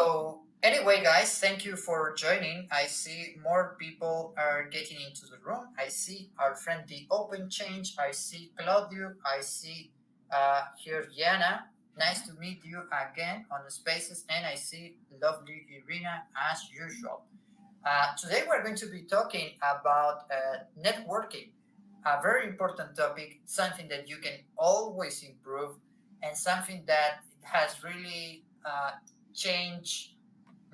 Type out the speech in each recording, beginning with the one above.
So anyway, guys, thank you for joining. I see more people are getting into the room. I see our friend the Open Change. I see Claudio. I see here Yana. Nice to meet you again on the Spaces, and I see lovely Irina as usual. Today we're going to be talking about networking, a very important topic, something that you can always improve, and something that has really changed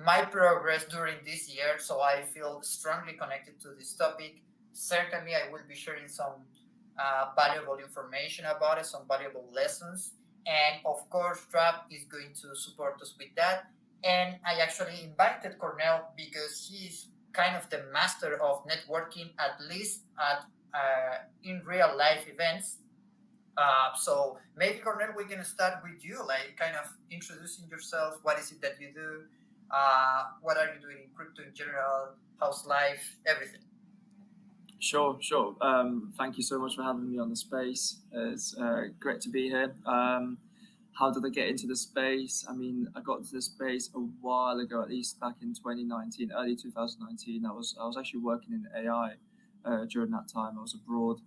my progress during this year. So I feel strongly connected to this topic. Certainly, I will be sharing some valuable information about it, some valuable lessons. And of course, Trap is going to support us with that. And I actually invited Cornell because he's kind of the master of networking, at least at in real life events. So maybe Cornell, we can start with you, like kind of introducing yourself. What is it that you do? What are you doing in crypto in general? How's life? Everything. Sure. Thank you so much for having me on the space. It's great to be here. How did I get into the space? I mean, I got into the space a while ago, at least back in 2019, early 2019. I was actually working in AI during that time. I was abroad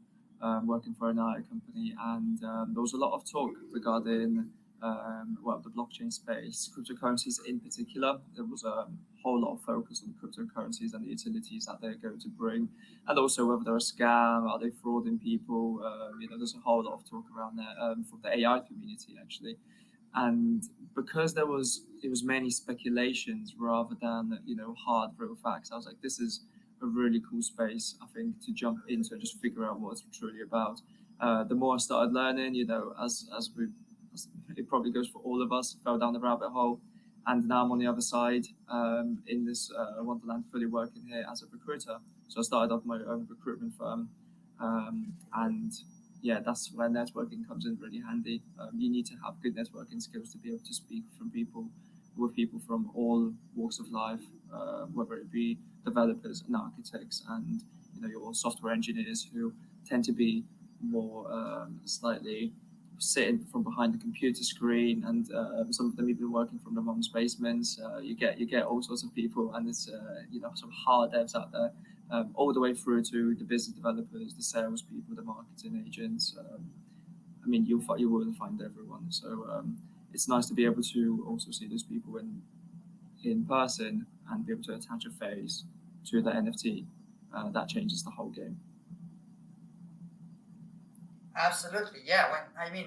working for an AI company, and there was a lot of talk regarding the blockchain space, cryptocurrencies in particular. There was a whole lot of focus on cryptocurrencies and the utilities that they're going to bring, and also whether they're a scam, are they frauding people? There's a whole lot of talk around there from the AI community actually, and because it was mainly speculations rather than hard real facts. I was like, this is a really cool space, I think, to jump into and just figure out what it's truly about. The more I started learning, as it probably goes for all of us, fell down the rabbit hole, and now I'm on the other side in this Wonderland, fully working here as a recruiter. So I started off my own recruitment firm, and yeah, that's where networking comes in really handy. You need to have good networking skills to be able to speak with people from all walks of life, whether it be developers and architects, and your software engineers who tend to be more slightly sitting from behind the computer screen, and some of them even working from their mom's basements. You get all sorts of people, and it's some hard devs out there, all the way through to the business developers, the salespeople, the marketing agents. I mean, you will find everyone. So it's nice to be able to also see those people in person and be able to attach a face to the NFT. That changes the whole game. Absolutely, yeah.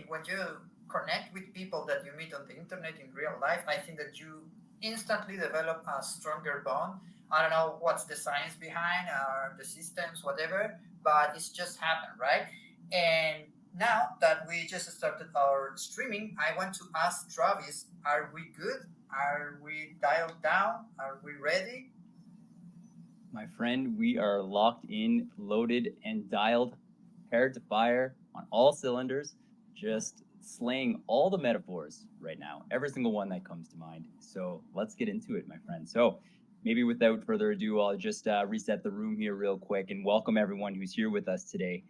When you connect with people that you meet on the internet in real life, I think that you instantly develop a stronger bond. I don't know what's the science behind or the systems, whatever, but it's just happened, right? And now that we just started our streaming, I want to ask Travis: Are we good? Are we dialed down? Are we ready? My friend, we are locked in, loaded, and dialed, prepared to fire on all cylinders, just slaying all the metaphors right now, every single one that comes to mind. So let's get into it, my friend. So maybe without further ado, I'll just reset the room here real quick and welcome everyone who's here with us today.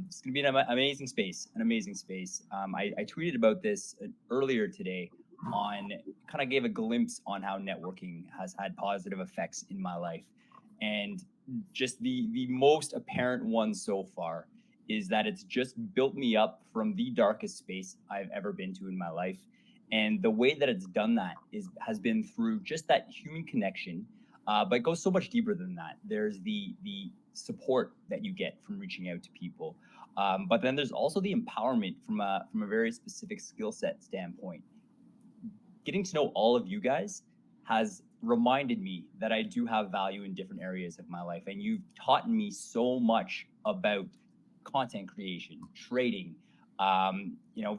It's going to be an amazing space, I tweeted about this earlier today on kind of gave a glimpse on how networking has had positive effects in my life. And just the most apparent one so far is that it's just built me up from the darkest space I've ever been to in my life. And the way that it's done that has been through just that human connection, but it goes so much deeper than that. There's the support that you get from reaching out to people, but then there's also the empowerment from a very specific skill set standpoint. Getting to know all of you guys has reminded me that I do have value in different areas of my life, and you've taught me so much about content creation, trading,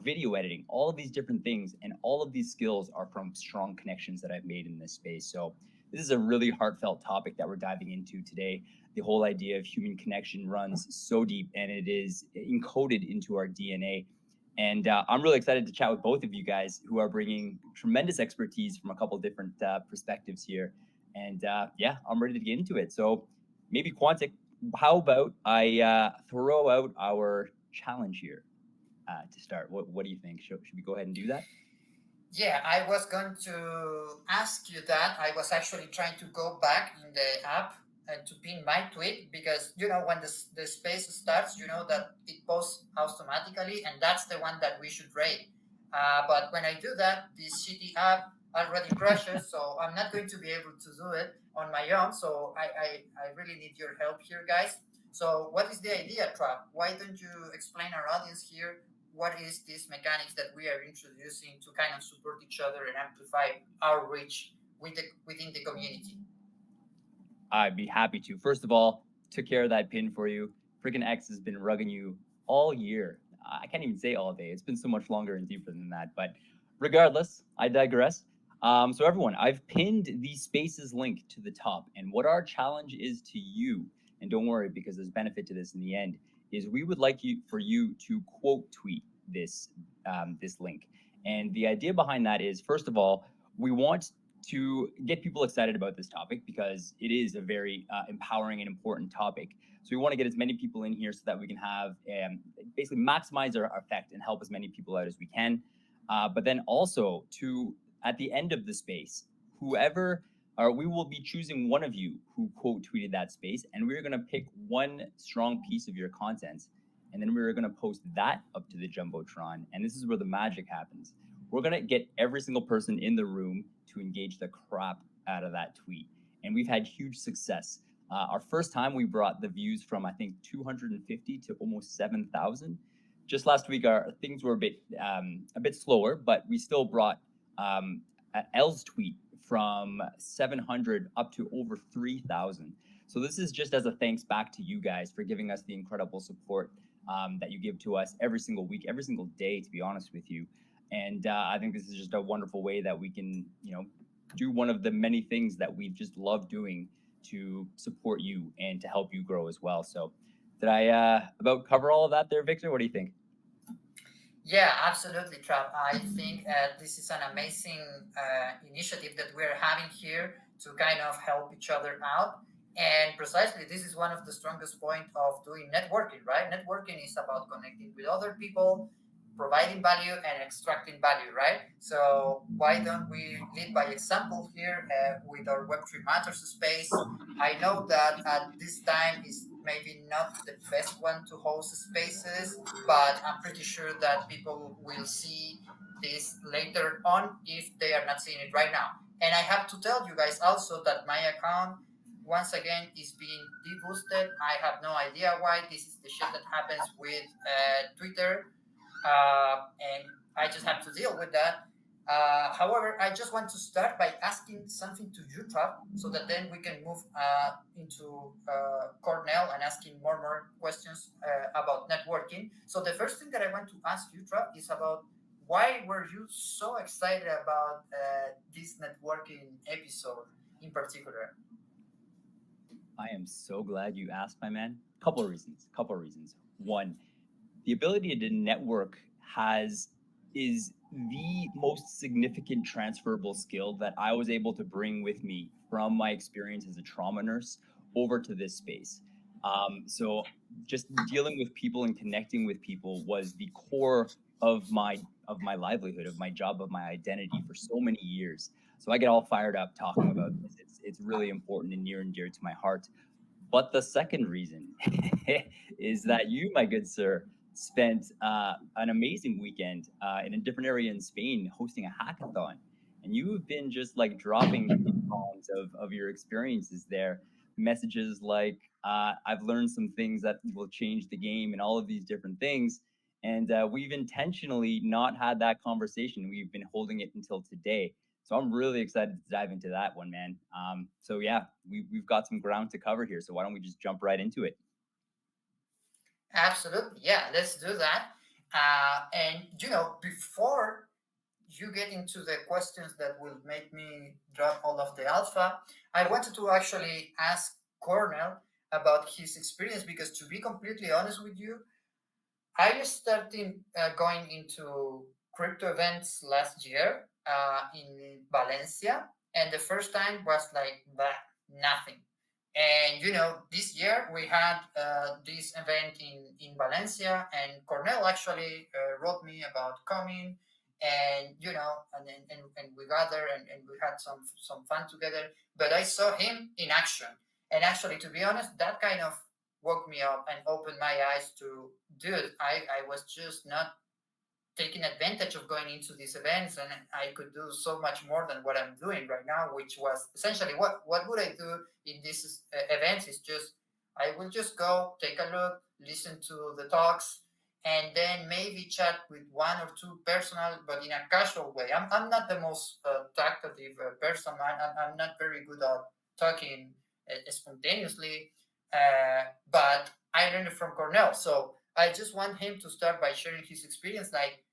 video editing, all of these different things, and all of these skills are from strong connections that I've made in this space. So this is a really heartfelt topic that we're diving into today. The whole idea of human connection runs so deep, and it is encoded into our DNA. And I'm really excited to chat with both of you guys who are bringing tremendous expertise from a couple different perspectives here. And I'm ready to get into it. So maybe Quantic, how about I throw out our challenge here to start? What do you think? Should we go ahead and do that? Yeah, I was going to ask you that. I was actually trying to go back in the app and to pin my tweet because when the space starts, that it posts automatically, and that's the one that we should rate. But when I do that, this shitty app already crashes, so I'm not going to be able to do it on my own. So I really need your help here, guys. So what is the idea, Trap? Why don't you explain our audience here what is these mechanics that we are introducing to kind of support each other and amplify our reach within the community? I'd be happy to. First of all, took care of that pin for you. Freaking X has been rugging you all year. I can't even say all day. It's been so much longer and deeper than that. But regardless, I digress. So everyone, I've pinned the spaces link to the top, and what our challenge is to you, and don't worry because there's benefit to this in the end, is we would like you for you to quote tweet this link. And the idea behind that is, first of all, we want to get people excited about this topic because it is a very empowering and important topic. So we want to get as many people in here so that we can have basically maximize our effect and help as many people out as we can. But then also to at the end of the space, whoever or we will be choosing one of you who quote tweeted that space, and we're going to pick one strong piece of your content, and then we're going to post that up to the jumbotron. And this is where the magic happens. We're going to get every single person in the room to engage the crap out of that tweet. And we've had huge success. Our first time, we brought the views from, I think, 250 to almost 7,000. Just last week, our things were a bit slower, but we still brought L's tweet from 700 up to over 3,000. So this is just as a thanks back to you guys for giving us the incredible support that you give to us every single week, every single day, to be honest with you. And I think this is just a wonderful way that we can, do one of the many things that we just love doing to support you and to help you grow as well. So, did I about cover all of that there, Victor? What do you think? Yeah, absolutely, Trav. I think this is an amazing initiative that we're having here to kind of help each other out. And precisely, this is one of the strongest point of doing networking, right? Networking is about connecting with other people, providing value, and extracting value, right? So why don't we lead by example here with our Web3 Matters space? I know that at this time is maybe not the best one to host spaces, but I'm pretty sure that people will see this later on if they are not seeing it right now. And I have to tell you guys also that my account once again is being deboosted. I have no idea why. This is the shit that happens with Twitter, and I just have to deal with that. However, I just want to start by asking something to you, Trav, so that then we can move into Cornell and asking more questions about networking. So the first thing that I want to ask you, Trav, is about why were you so excited about this networking episode in particular? I am so glad you asked, my man. Couple of reasons. Couple of reasons. One, the ability to network has is the most significant transferable skill that I was able to bring with me from my experience as a trauma nurse over to this space. So just dealing with people and connecting with people was the core of my livelihood, of my job, of my identity for so many years. So I get all fired up talking about this. It's really important and near and dear to my heart. But the second reason is that you, my good sir, spent an amazing weekend in a different area in Spain hosting a hackathon. And you've been just like dropping bombs of your experiences there. Messages like, I've learned some things that will change the game and all of these different things. And we've intentionally not had that conversation. We've been holding it until today. So I'm really excited to dive into that one, man. So yeah, we've got some ground to cover here. So why don't we just jump right into it? Absolutely, yeah. Let's do that. And before you get into the questions that will make me drop all of the alpha, I wanted to actually ask Cornell about his experience because, to be completely honest with you, I started going into crypto events last year in Valencia, and the first time was like nothing. And this year we had this event in Valencia, and Cornell actually wrote me about coming. and and we gather and we had some fun together. But I saw him in action, and actually, to be honest, that kind of woke me up and opened my eyes to, dude, I was just not taking advantage of going into these events, and I could do so much more than what I'm doing right now, which was essentially what would I do in these events is just I will just go take a look, listen to the talks, and then maybe chat with one or two personal, but in a casual way. I'm not the most talkative person. I'm not very good at talking spontaneously, but I learned it from Cornell. So I just want him to start by sharing his experience. Like,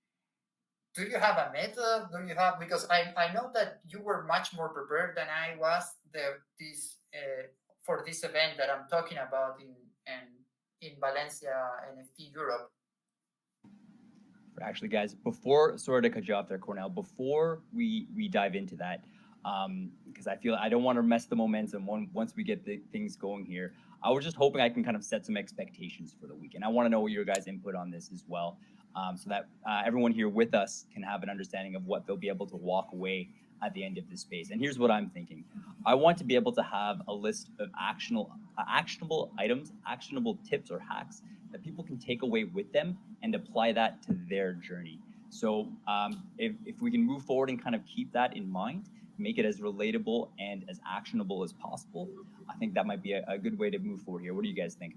do you have a method? Do you have, because I know that you were much more prepared than I was this for this event that I'm talking about in Valencia NFT Europe. Actually, guys, before sorry to cut you off there, Cornell. Before we dive into that, because I feel I don't want to mess the momentum once we get the things going here. I was just hoping I can kind of set some expectations for the weekend. I want to know your guys' input on this as well, so that everyone here with us can have an understanding of what they'll be able to walk away at the end of this space. And here's what I'm thinking: I want to be able to have a list of actionable items, actionable tips or hacks that people can take away with them and apply that to their journey. So if we can move forward and kind of keep that in mind, make it as relatable and as actionable as possible, I think that might be a good way to move forward here. What do you guys think?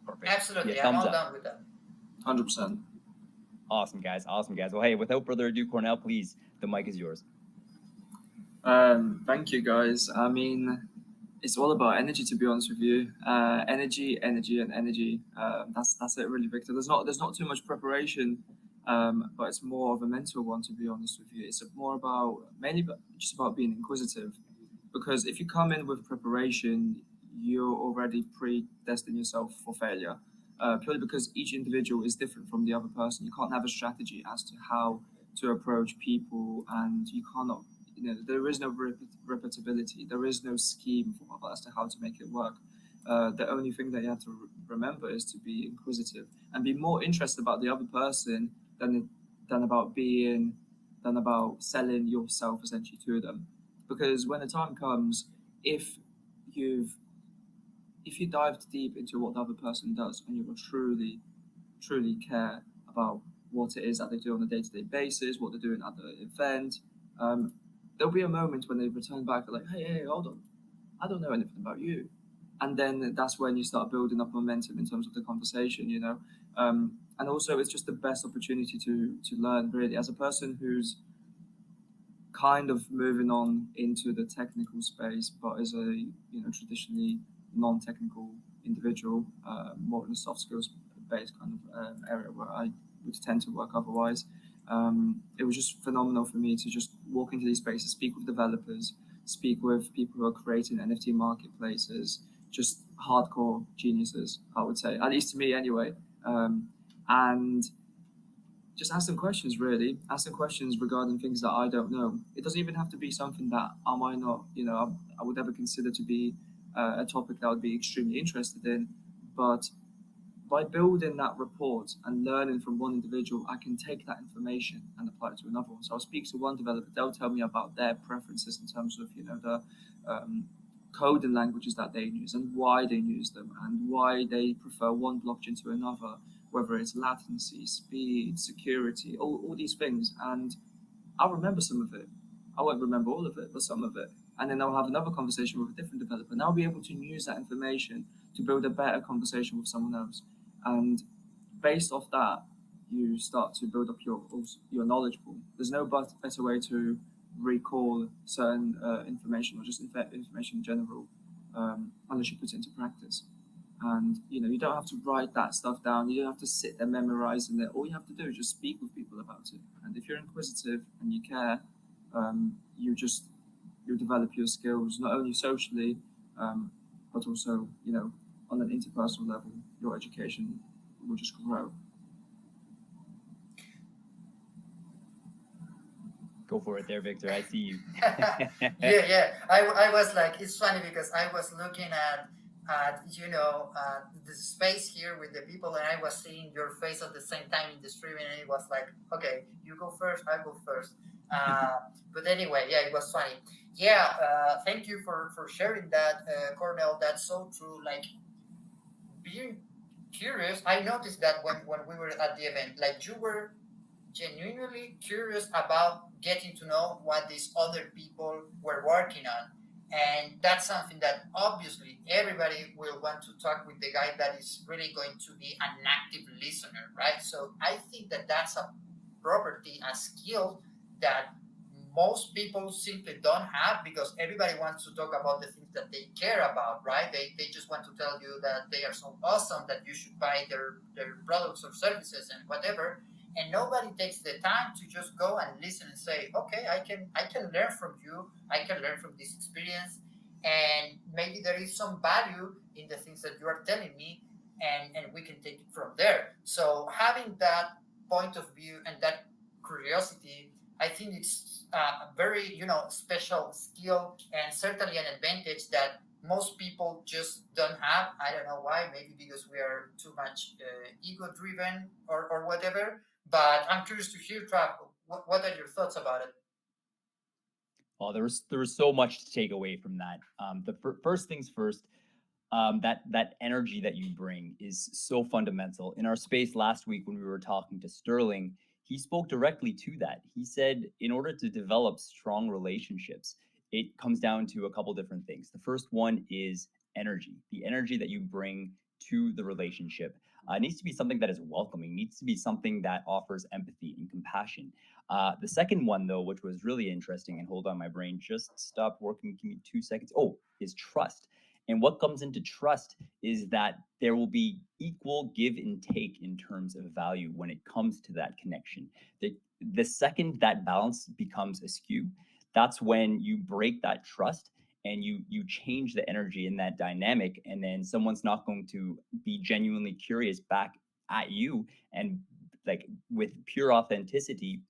Perfect. Yeah, Absolutely, I'm thumbs all up. done with that. 100%. Awesome, guys. Awesome, guys. Well, hey, without further ado, Cornell, please, the mic is yours. Thank you, guys. I mean, it's all about energy, to be honest with you. Energy, energy, and energy. That's it, really, Victor. There's not too much preparation, but it's more of a mental one, to be honest with you. It's more about mainly just about being inquisitive, because if you come in with preparation, you're already predestined yourself for failure. Purely because each individual is different from the other person. You can't have a strategy as to how to approach people, and you cannot, there is no repetibility. There is no scheme for as to how to make it work. The only thing that you have to remember is to be inquisitive and be more interested about the other person than about than about selling yourself essentially to them. Because when the time comes, if you've if you dived deep into what the other person does and you will truly care about what it is that they do on a day-to-day basis, what they're doing at the event, um, there'll be a moment when they return back like, hey, hold on, I don't know anything about you. And then that's when you start building up momentum in terms of the conversation. And also it's just the best opportunity to learn, really, as a person who's kind of moving on into the technical space, but as a traditionally non-technical individual, more in a soft skills based kind of area where I would tend to work otherwise. It was just phenomenal for me to just walk into these spaces, speak with developers, speak with people who are creating NFT marketplaces, just hardcore geniuses, I would say, at least to me anyway. And just ask them questions, really. Ask them questions regarding things that I don't know. It doesn't even have to be something that I might not, I would ever consider to be a topic that I would be extremely interested in. But by building that rapport and learning from one individual, I can take that information and apply it to another one. So I'll speak to one developer, they'll tell me about their preferences in terms of, the coding languages that they use and why they use them and why they prefer one blockchain to another, whether it's latency, speed, security, all these things. And I'll remember some of it. I won't remember all of it, but some of it. And then I'll have another conversation with a different developer. And I'll be able to use that information to build a better conversation with someone else. And based off that, you start to build up your knowledge pool. There's no better way to recall certain information or just information in general, unless you put it into practice. And you don't have to write that stuff down. You don't have to sit there memorizing it. All you have to do is just speak with people about it. And if you're inquisitive and you care, you develop your skills not only socially, but also on an interpersonal level. Your education will just grow. Go for it there, Victor. I see you. Yeah. I was like, it's funny because I was looking at the space here with the people, and I was seeing your face at the same time in the stream, and it was like, okay, you go first, I go first. But anyway, yeah, it was funny. Yeah, thank you for sharing that, Cornell. That's so true. Like being curious, I noticed that when we were at the event, like you were genuinely curious about getting to know what these other people were working on. And that's something that obviously everybody will want to talk with the guy that is really going to be an active listener, right? So I think that that's a property, a skill that most people simply don't have because everybody wants to talk about the things that they care about, right? They just want to tell you that they are so awesome that you should buy their products or services and whatever, and nobody takes the time to just go and listen and say, okay, I can learn from you, I can learn from this experience, and maybe there is some value in the things that you are telling me, and we can take it from there. So having that point of view and that curiosity, I think it's a very special skill and certainly an advantage that most people just don't have. I don't know why. Maybe because we are too much ego driven or whatever. But I'm curious to hear, Trav, what are your thoughts about it? Oh, there was so much to take away from that. First things first, that energy that you bring is so fundamental. In our space last week when we were talking to Sterling, he spoke directly to that. He said, in order to develop strong relationships, it comes down to a couple different things. The first one is energy. The energy that you bring to the relationship needs to be something that is welcoming, needs to be something that offers empathy and compassion. The second one, though, which was really interesting, and hold on, my brain just stopped working. Give me 2 seconds. Oh, is trust. And what comes into trust is that there will be equal give and take in terms of value when it comes to that connection. The second that balance becomes askew, that's when you break that trust and you change the energy in that dynamic, and then someone's not going to be genuinely curious back at you and, like, with pure authenticity,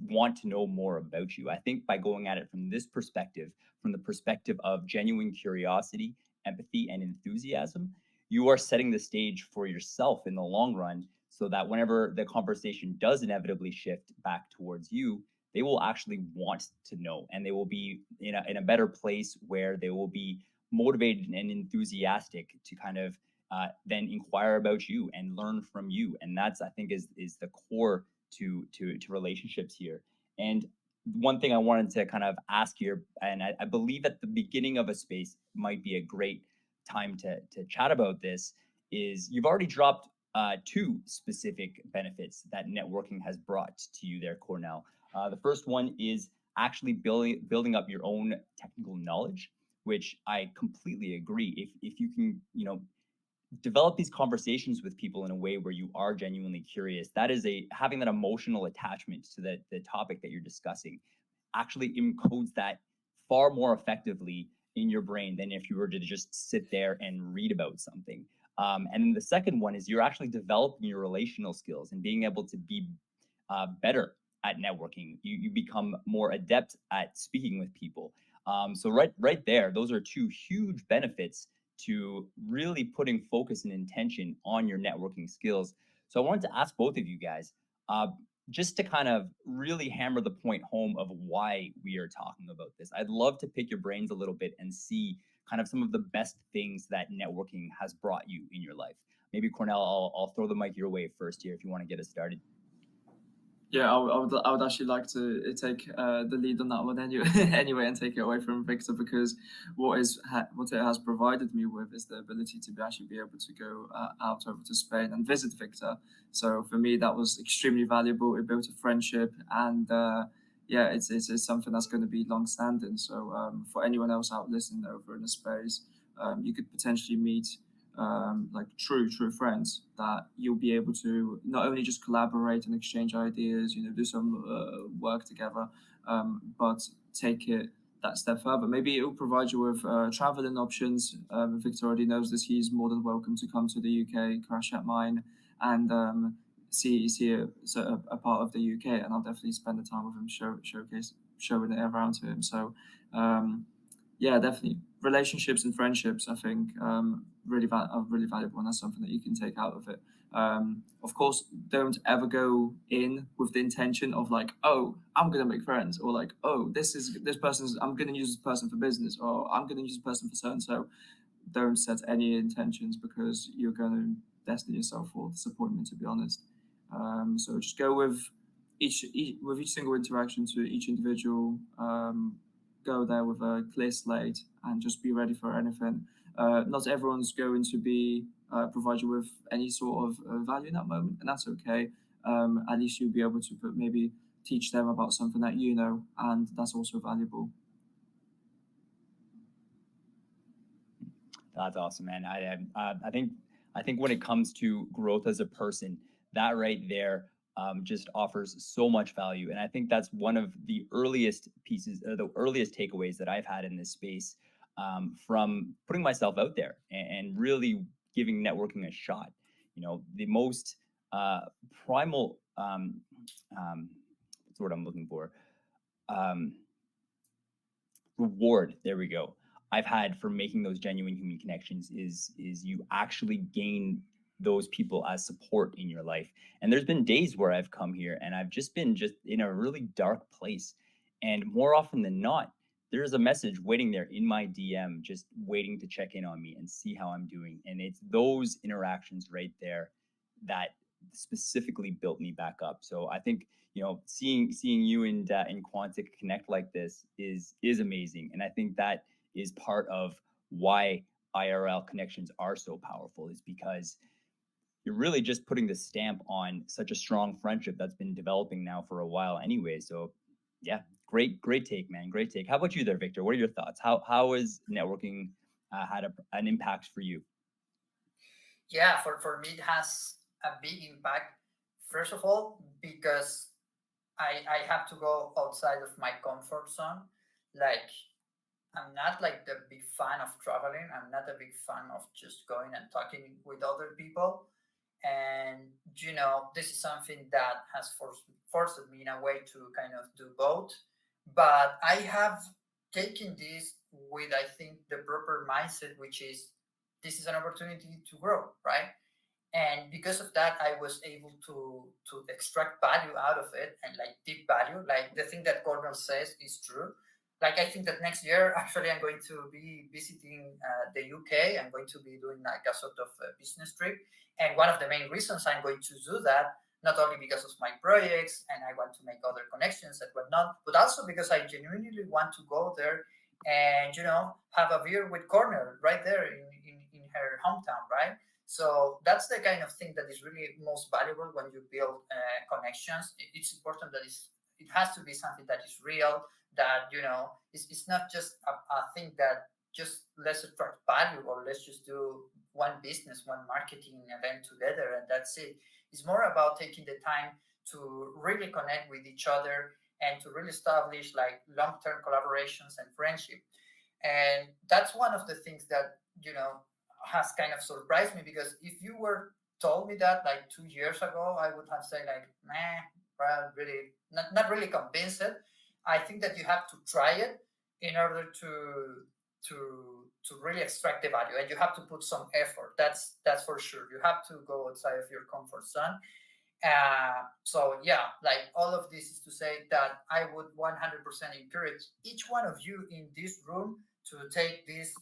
want to know more about you. I think by going at it from this perspective, from the perspective of genuine curiosity, empathy, and enthusiasm, you are setting the stage for yourself in the long run, so that whenever the conversation does inevitably shift back towards you, they will actually want to know, and they will be in a better place where they will be motivated and enthusiastic to kind of then inquire about you and learn from you. And that's, I think, is the core to relationships here. And one thing I wanted to kind of ask here, and I believe at the beginning of a space might be a great time to chat about this, is you've already dropped two specific benefits that networking has brought to you there, Cornell. The first one is actually building up your own technical knowledge, which I completely agree. If you can, develop these conversations with people in a way where you are genuinely curious, that is a having that emotional attachment to the topic that you're discussing actually encodes that far more effectively in your brain than if you were to just sit there and read about something. And then the second one is you're actually developing your relational skills and being able to be better at networking. You become more adept at speaking with people. So right there, those are two huge benefits to really putting focus and intention on your networking skills. So I wanted to ask both of you guys, uh, just to kind of really hammer the point home of why we are talking about this. I'd love to pick your brains a little bit and see kind of some of the best things that networking has brought you in your life. Maybe Cornell, I'll throw the mic your way first here if you want to get us started. Yeah, I would actually like to take the lead on that one anyway, anyway, and take it away from Victor, because what it has provided me with is the ability to actually be able to go out over to Spain and visit Victor. So for me, that was extremely valuable. It built a friendship, and yeah, it's something that's going to be long standing. So for anyone else out listening over in the space, you could potentially meet like true friends that you'll be able to not only just collaborate and exchange ideas, do some work together, but take it that step further. Maybe it will provide you with traveling options. Victor already knows this. He's more than welcome to come to the UK, crash at mine, and see a part of the UK. And I'll definitely spend the time with him, showing it around to him. So yeah, definitely relationships and friendships, I think, are really valuable, and that's something that you can take out of it. Of course, don't ever go in with the intention of like, oh, I'm gonna make friends, or like, oh, this person's, I'm gonna use this person for business, or I'm gonna use this person for so and so. Don't set any intentions, because you're going to destine yourself for disappointment, to be honest. So just go with each single interaction to each individual. Go there with a clear slate and just be ready for anything. Not everyone's going to be provide you with any sort of value in that moment, and that's okay. At least you'll be able to maybe teach them about something that you know, and that's also valuable. That's awesome, man. I think when it comes to growth as a person, that right there just offers so much value, and I think that's one of the earliest pieces, the earliest takeaways that I've had in this space, from putting myself out there and really giving networking a shot. The most uh, primal, what's the word I'm looking for? Um, Reward, there we go, I've had for making those genuine human connections is you actually gain those people as support in your life. And there's been days where I've come here and I've just been just in a really dark place, and more often than not, there's a message waiting there in my DM, just waiting to check in on me and see how I'm doing. And it's those interactions right there that specifically built me back up. So I think, seeing you in Quantic connect like this is amazing, and I think that is part of why IRL connections are so powerful, is because you're really just putting the stamp on such a strong friendship that's been developing now for a while anyway. So yeah, great take, man. Great take. How about you there, Victor? What are your thoughts? How has networking had an impact for you? Yeah, for me, it has a big impact. First of all, because I have to go outside of my comfort zone. Like, I'm not like the big fan of traveling. I'm not a big fan of just going and talking with other people. And this is something that has forced me in a way to kind of do both. But I have taken this with, I think, the proper mindset, which is this is an opportunity to grow, right? And because of that, I was able to extract value out of it, and like deep value. Like the thing that Gordon says is true. Like, I think that next year actually I'm going to be visiting the UK. I'm going to be doing like a sort of business trip, and one of the main reasons I'm going to do that, not only because of my projects and I want to make other connections and whatnot, but also because I genuinely want to go there and have a beer with Cornell right there in her hometown, right? So that's the kind of thing that is really most valuable when you build connections. It's important that it has to be something that is real, that it's not just a thing that just let's attract value, or let's just do one business, one marketing event together, and that's it. It's more about taking the time to really connect with each other and to really establish like long-term collaborations and friendship. And that's one of the things that has kind of surprised me, because if you were told me that like 2 years ago, I would have said like, nah, well, really not really convinced. I think that you have to try it in order to really extract the value, and you have to put some effort. That's for sure. You have to go outside of your comfort zone. So yeah, like all of this is to say that I would 100% encourage each one of you in this room to take this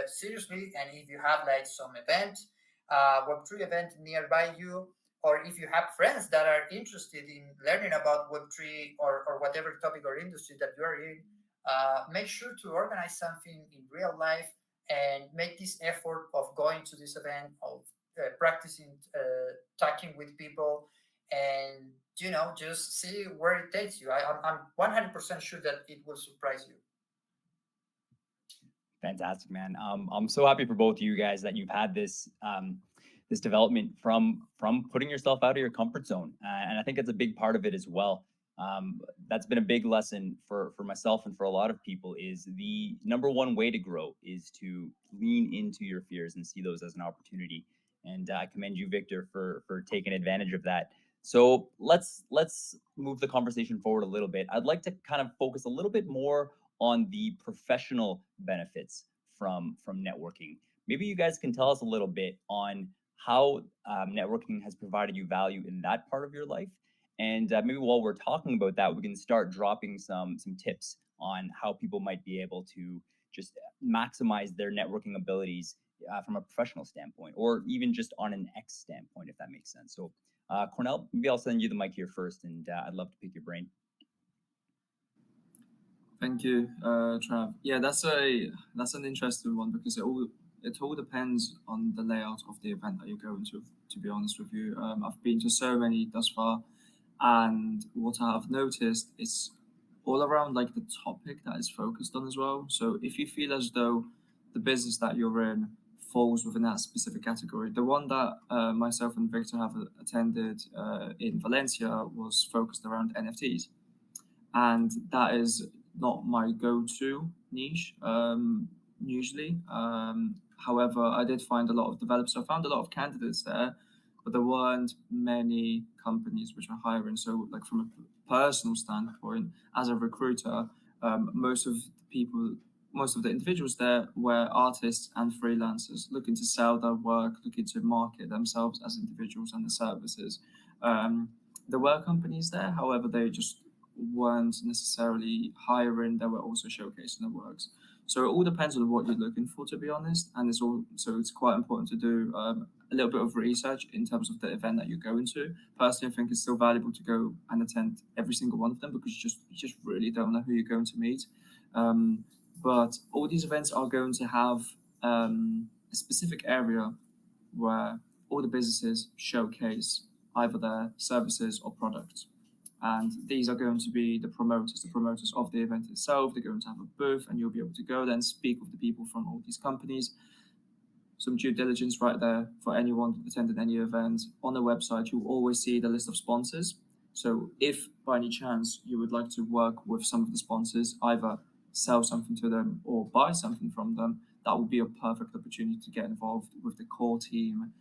seriously. And if you have like some event, Web3 event nearby you, or if you have friends that are interested in learning about Web3, or whatever topic or industry that you are in, make sure to organize something in real life and make this effort of going to this event, of practicing talking with people, and just see where it takes you. I'm 100% sure that it will surprise you. Fantastic, man. I'm so happy for both of you guys that you've had this development from putting yourself out of your comfort zone, and I think it's a big part of it as well. That's been a big lesson for myself and for a lot of people. Is the number one way to grow is to lean into your fears and see those as an opportunity. And I commend you, Victor, for taking advantage of that. So let's move the conversation forward a little bit. I'd like to kind of focus a little bit more on the professional benefits from networking. Maybe you guys can tell us a little bit on how networking has provided you value in that part of your life, and maybe while we're talking about that, we can start dropping some tips on how people might be able to just maximize their networking abilities from a professional standpoint, or even just on an X standpoint, if that makes sense. So, Cornell, maybe I'll send you the mic here first, and I'd love to pick your brain. Thank you, Trav. Yeah, that's an interesting one because it all depends on the layout of the event that you're going to. To be honest with you, I've been to so many thus far, and what I have noticed is all around like the topic that is focused on as well. So if you feel as though the business that you're in falls within that specific category, the one that myself and Victor have attended in Valencia was focused around NFTs, and that is not my go-to niche usually. However, I did find a lot of developers. I found a lot of candidates there, but there weren't many companies which are hiring. So, like from a personal standpoint, as a recruiter, most of the people, most of the individuals there were artists and freelancers looking to sell their work, looking to market themselves as individuals and the services. Um, there were companies there, however, they just weren't necessarily hiring, they were also showcasing their works. So it all depends on what you're looking for, to be honest. And it's all so it's quite important to do a little bit of research in terms of the event that you're going to. Personally, I think it's still valuable to go and attend every single one of them because you just really don't know who you're going to meet. Um, but all these events are going to have a specific area where all the businesses showcase either their services or products, and these are going to be the promoters of the event itself. They're going to have a booth, and you'll be able to go there and speak with the people from all these companies. Some due diligence right there for anyone attending any event. On the website, you'll always see the list of sponsors. So if by any chance you would like to work with some of the sponsors, either sell something to them or buy something from them, that would be a perfect opportunity to get involved with the core team.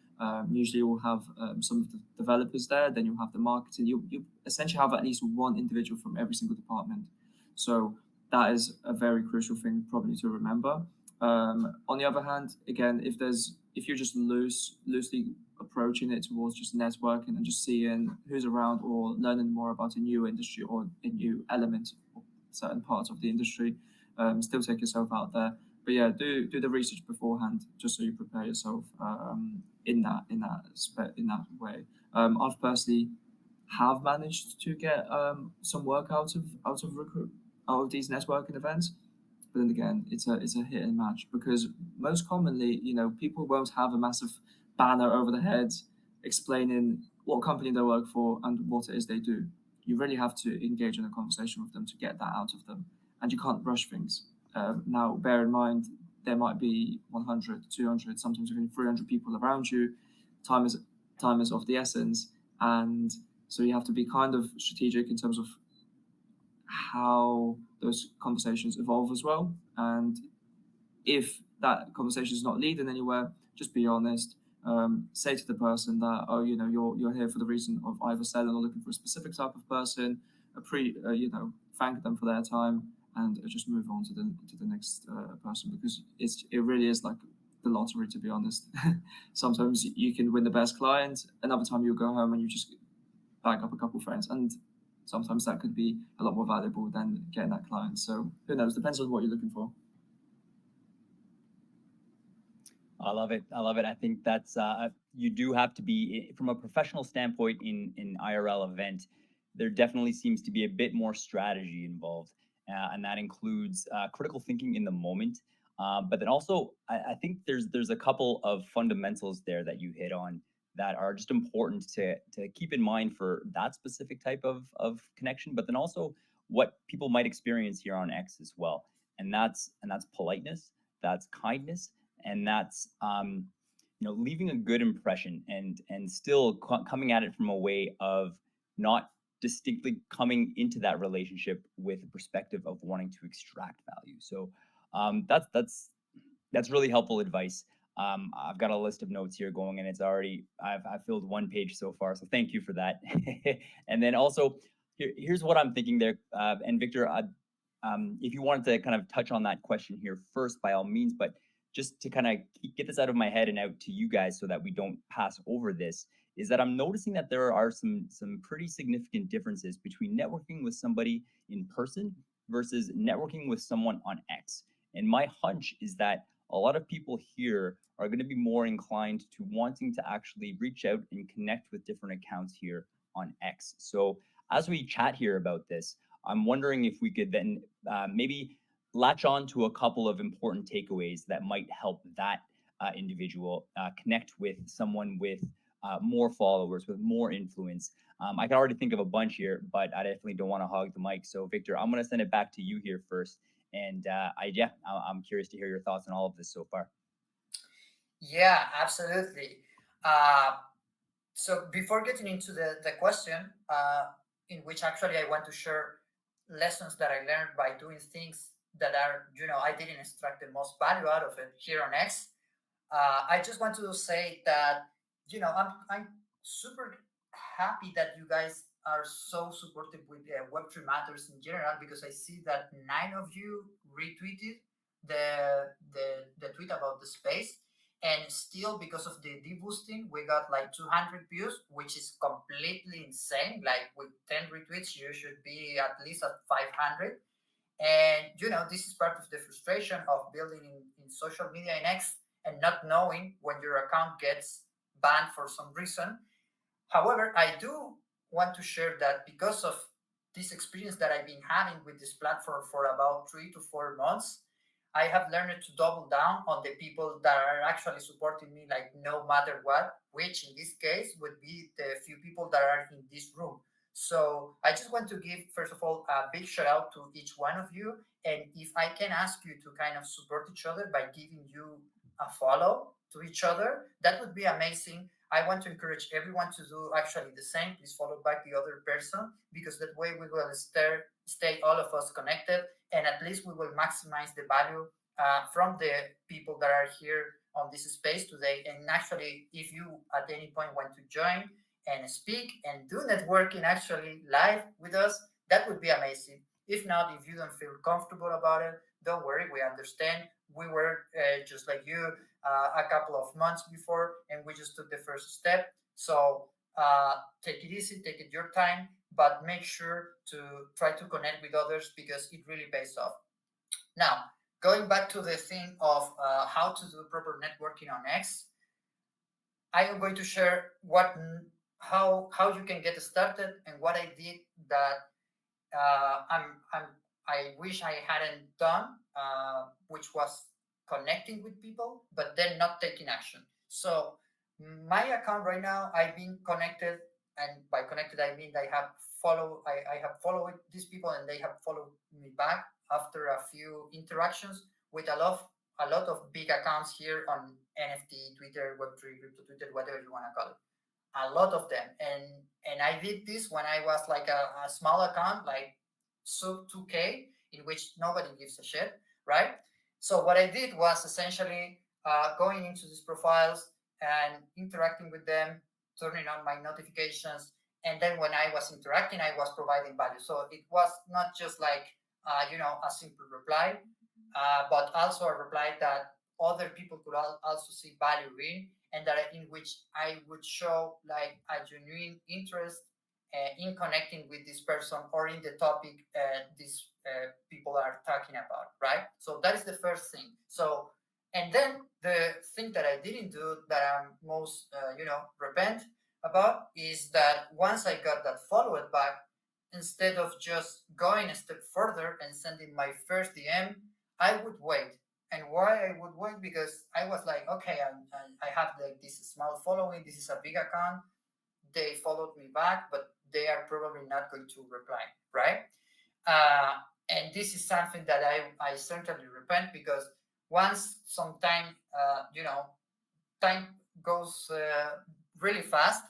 Usually you'll have some of the developers there, then you'll have the marketing. You essentially have at least one individual from every single department. So that is a very crucial thing probably to remember. On the other hand, again, if you're just loosely approaching it towards just networking and just seeing who's around or learning more about a new industry or a new element of certain parts of the industry, still take yourself out there. But yeah, do the research beforehand just so you prepare yourself in that way. I've personally have managed to get some work out of these networking events, but then again, it's a hit and match because most commonly, people won't have a massive banner over the head explaining what company they work for and what it is they do. You really have to engage in a conversation with them to get that out of them, and you can't rush things. Now, bear in mind, there might be 100, 200, sometimes even 300 people around you. Time is time is of the essence, and so you have to be kind of strategic in terms of how those conversations evolve as well. And if that conversation is not leading anywhere, just be honest. Say to the person that, oh, you're here for the reason of either selling or looking for a specific type of person. Thank them for their time and just move on to the next person, because it really is like the lottery, to be honest. Sometimes you can win the best client, another time you'll go home and you just bag up a couple friends, and sometimes that could be a lot more valuable than getting that client. So who knows? Depends on what you're looking for. I love it. I love it. I think that's you do have to be from a professional standpoint in IRL event. There definitely seems to be a bit more strategy involved, and that includes critical thinking in the moment. But then also, I think there's a couple of fundamentals there that you hit on that are just important to keep in mind for that specific type of connection. But then also what people might experience here on X as well, and that's politeness, that's kindness, and that's leaving a good impression and still coming at it from a way of not distinctly coming into that relationship with a perspective of wanting to extract value. So that's really helpful advice. I've got a list of notes here going, and I've filled one page so far. So thank you for that. And then also here's what I'm thinking there. And Victor, If you wanted to kind of touch on that question here first, by all means, but just to kind of get this out of my head and out to you guys so that we don't pass over this, is that I'm noticing that there are some pretty significant differences between networking with somebody in person versus networking with someone on X. And my hunch is that a lot of people here are going to be more inclined to wanting to actually reach out and connect with different accounts here on X. So as we chat here about this, I'm wondering if we could then maybe latch on to a couple of important takeaways that might help that individual connect with someone with more followers, with more influence. I can already think of a bunch here, but I definitely don't want to hog the mic. So, Victor, I'm going to send it back to you here first. And I'm curious to hear your thoughts on all of this so far. Yeah, absolutely. Uh, so before getting into the question, in which actually I want to share lessons that I learned by doing things that are, I didn't extract the most value out of it here on X. I just want to say that, I'm super happy that you guys are so supportive with Web3 matters in general, because I see that 9 of you retweeted the tweet about the space, and still because of the deboosting we got like 200 views, which is completely insane. Like with 10 retweets you should be at least at 500. And this is part of the frustration of building in social media in X and not knowing when your account gets banned for some reason. However, I do want to share that because of this experience that I've been having with this platform for about 3 to 4 months, I have learned to double down on the people that are actually supporting me, like no matter what, which in this case would be the few people that are in this room. So I just want to give, first of all, a big shout out to each one of you. And if I can ask you to kind of support each other by giving you a follow to each other, that would be amazing. I want to encourage everyone to do actually the same. Please follow back the other person, because that way we will stay all of us connected, and at least we will maximize the value from the people that are here on this space today. And actually, if you at any point want to join and speak and do networking actually live with us, that would be amazing. If not, if you don't feel comfortable about it, don't worry, we understand. We were just like you a couple of months before, and we just took the first step. So take it easy, take it your time, but make sure to try to connect with others, because it really pays off. Now, going back to the thing of how to do proper networking on X, I am going to share how you can get started and what I did that I wish I hadn't done, which was connecting with people, but then not taking action. So my account right now, I've been connected, and by connected I mean I have followed these people, and they have followed me back after a few interactions with a lot of big accounts here on NFT, Twitter, Web3, crypto Twitter, whatever you want to call it, a lot of them. And I did this when I was like a small account, like sub 2K, in which nobody gives a shit, right? So what I did was essentially going into these profiles and interacting with them, turning on my notifications, and then when I was interacting I was providing value. So it was not just like a simple reply, but also a reply that other people could also see value in, and that in which I would show like a genuine interest in connecting with this person or in the topic these people are talking about, right? So that is the first thing. So, and then the thing that I didn't do that I'm most, repent about is that once I got that followed back, instead of just going a step further and sending my first DM, I would wait. And why I would wait? Because I was like, okay, I have like this small following. This is a big account. They followed me back, but they are probably not going to reply, right? Uh, and this is something that I certainly repent, because once some time, time goes really fast,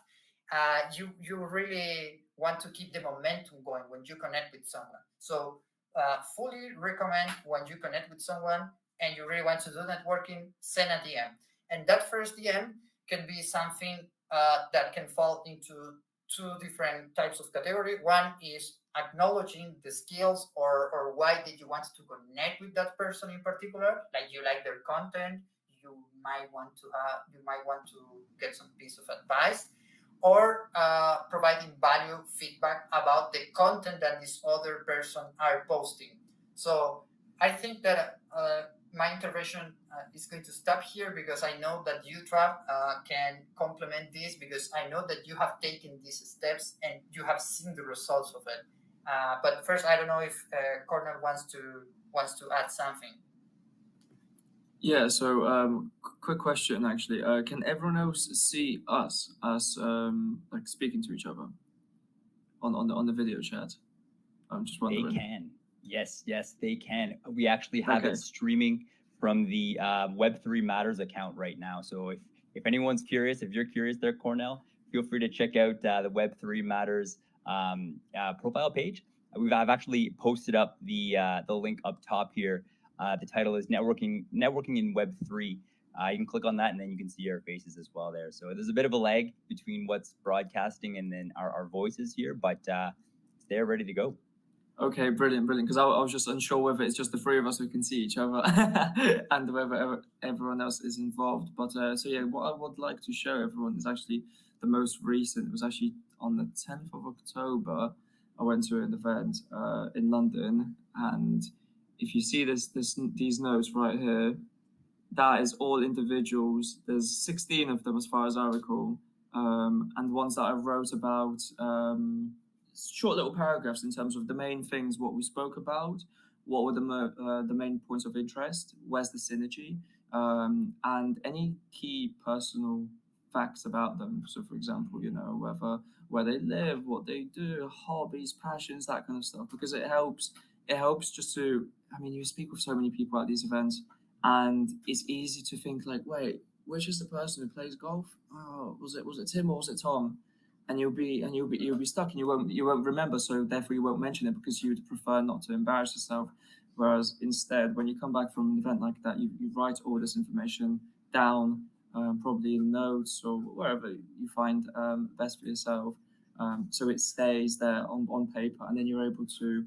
you really want to keep the momentum going when you connect with someone. So fully recommend, when you connect with someone and you really want to do networking, send a DM. And that first DM can be something that can fall into two different types of category. One is acknowledging the skills, or why did you want to connect with that person in particular, like you like their content, you might want to get some piece of advice, or providing value feedback about the content that this other person are posting. So I think that my intervention is going to stop here, because I know that you, Trav, can complement this, because I know that you have taken these steps and you have seen the results of it. But first, I don't know if Cornel wants to add something. Yeah. So, quick question actually. Can everyone else see us as like speaking to each other on the video chat? I'm just They wondering. can. Yes, yes, they can. We actually have Okay. it streaming from the Web3 Matters account right now. So if anyone's curious, if you're curious there, Cornell, feel free to check out the Web3 Matters profile page. I've actually posted up the link up top here. The title is Networking in Web3. You can click on that and then you can see our faces as well there. So there's a bit of a lag between what's broadcasting and then our voices here, but it's there ready to go. Okay, brilliant, brilliant. Because I was just unsure whether it's just the three of us who can see each other and whether everyone else is involved. But so yeah, what I would like to show everyone is actually the most recent. It was actually on the 10th of October. I went to an event in London, and if you see these notes right here, that is all individuals. There's 16 of them as far as I recall, and ones that I wrote about short little paragraphs in terms of the main things, what we spoke about, what were the main points of interest, where's the synergy, and any key personal facts about them. So, for example, where they live, what they do, hobbies, passions, that kind of stuff, because it helps. It helps just to. I mean, you speak with so many people at these events, and it's easy to think like, wait, which is the person who plays golf? Oh, was it Tim or was it Tom? And you'll be stuck, and you won't remember. So therefore, you won't mention it because you'd prefer not to embarrass yourself. Whereas instead, when you come back from an event like that, you write all this information down, probably in notes or wherever you find best for yourself. So it stays there on paper, and then you're able to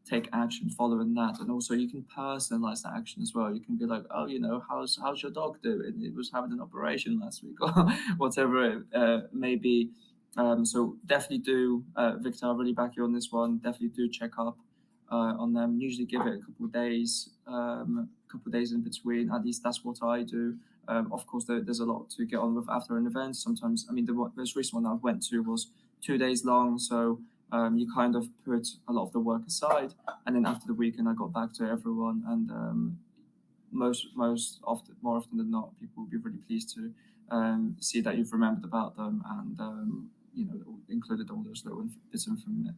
take action following that. And also you can personalize that action as well. You can be like, oh, how's your dog doing? It was having an operation last week, or whatever it may be. So definitely do, Victor, I really back you on this one. Definitely do check up on them. Usually give it a couple of days in between. At least that's what I do. Of course, there's a lot to get on with after an event. Sometimes, I mean, the most recent one I went to was 2 days long, so you kind of put a lot of the work aside, and then after the weekend, I got back to everyone, and more often than not, people will be really pleased to see that you've remembered about them, and included all those little bits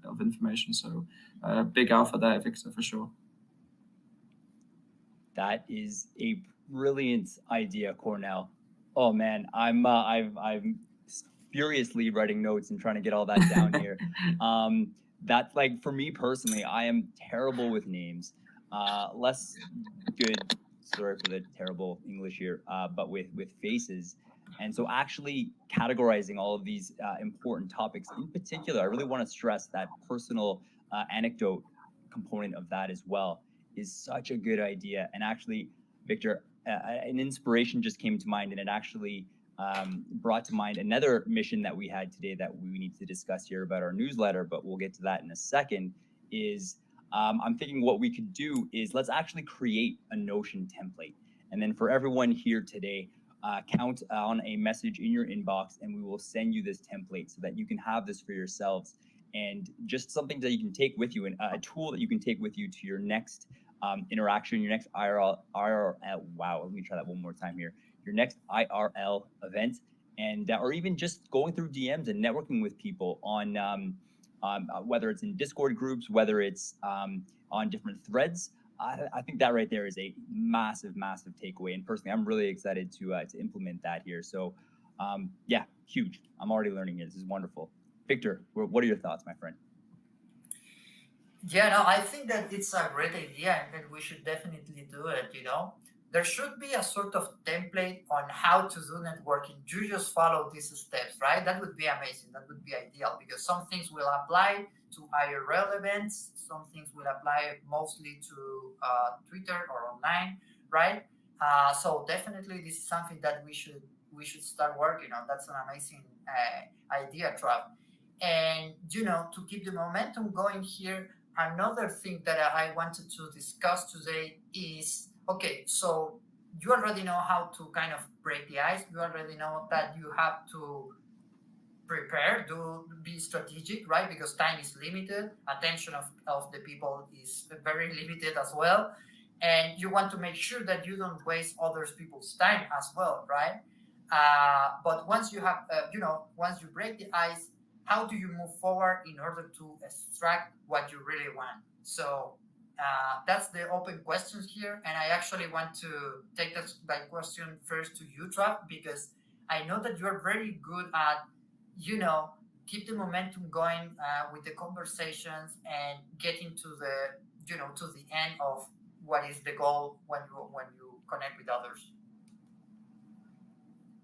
of information. So big alpha there, Victor, for sure. That is a brilliant idea, Cornell. Oh man, I'm furiously writing notes and trying to get all that down here. That's like for me personally, I am terrible with names. Less good. Sorry for the terrible English here, but with faces. And so, actually categorizing all of these important topics in particular, I really want to stress that personal anecdote component of that as well is such a good idea. And actually, Victor, an inspiration just came to mind, and it actually brought to mind another mission that we had today that we need to discuss here about our newsletter, but we'll get to that in a second. Is I'm thinking what we could do is let's actually create a Notion template. And then for everyone here today, count on a message in your inbox, and we will send you this template so that you can have this for yourselves, and just something that you can take with you, and a tool that you can take with you to your next interaction, your next IRL. Wow, let me try that one more time here. Your next IRL event, and or even just going through DMs and networking with people on whether it's in Discord groups, whether it's on different threads. I think that right there is a massive, massive takeaway. And personally, I'm really excited to implement that here. So, yeah, huge. I'm already learning it. This is wonderful. Victor, what are your thoughts, my friend? Yeah, no, I think that it's a great idea, and that we should definitely do it. there should be a sort of template on how to do networking. You just follow these steps, right? That would be amazing. That would be ideal because some things will apply to IRL events, some things will apply mostly to Twitter or online, right? So definitely, this is something that we should start working on. That's an amazing idea, Trav. And to keep the momentum going here, another thing that I wanted to discuss today is okay. So you already know how to kind of break the ice. You already know that you have to prepare, to be strategic, right? Because time is limited, attention of the people is very limited as well. And you want to make sure that you don't waste others people's time as well, right? But once you have, once you break the ice, how do you move forward in order to extract what you really want? So that's the open questions here. And I actually want to take that question first to you, Trav, because I know that you're very good at you know keep the momentum going with the conversations and getting to the end of what is the goal when you connect with others.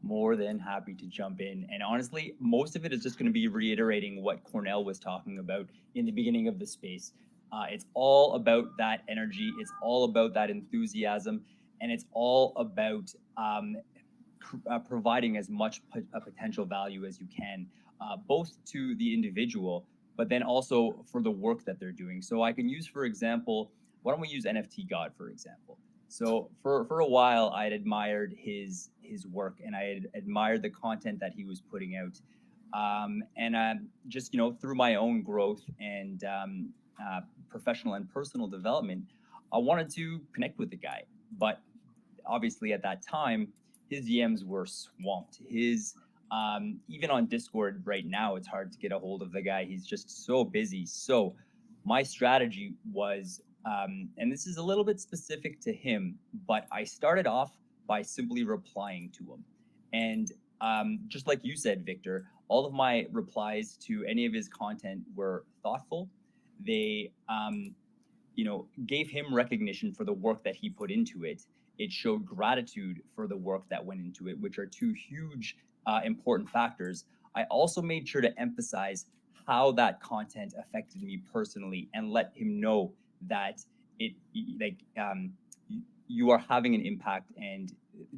More than happy to jump in. And honestly, most of it is just going to be reiterating what Cornell was talking about in the beginning of the space. It's all about that energy, it's all about that enthusiasm, and it's all about providing as much potential value as you can, both to the individual, but then also for the work that they're doing. So I can use, for example, why don't we use NFT God, for example? So for a while, I had admired his work and I had admired the content that he was putting out. And just through my own growth and professional and personal development, I wanted to connect with the guy. But obviously at that time, his DMs were swamped. His even on Discord right now, it's hard to get a hold of the guy. He's just so busy. So my strategy was, and this is a little bit specific to him, but I started off by simply replying to him. And just like you said, Victor, all of my replies to any of his content were thoughtful. They gave him recognition for the work that he put into it. It showed gratitude for the work that went into it, which are two huge important factors. I also made sure to emphasize how that content affected me personally and let him know that it like you are having an impact and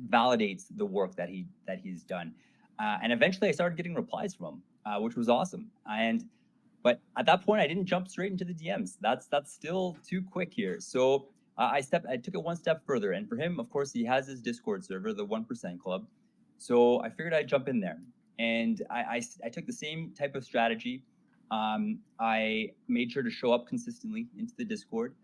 validates the work that he's done. And eventually, I started getting replies from him, which was awesome. But at that point, I didn't jump straight into the DMs. That's still too quick here. So I took it one step further, and for him, of course, he has his Discord server, the 1% Club. So I figured I'd jump in there, and I took the same type of strategy. I made sure to show up consistently into the Discord.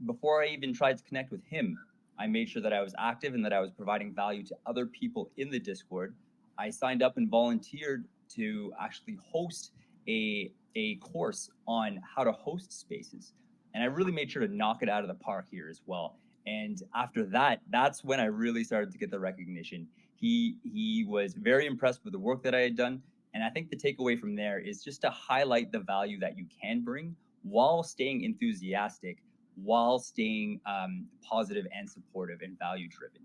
Before I even tried to connect with him, I made sure that I was active and that I was providing value to other people in the Discord. I signed up and volunteered to actually host a course on how to host spaces, and I really made sure to knock it out of the park here as well. And after that, that's when I really started to get the recognition. He was very impressed with the work that I had done, and I think the takeaway from there is just to highlight the value that you can bring while staying enthusiastic, while staying positive and supportive and value driven.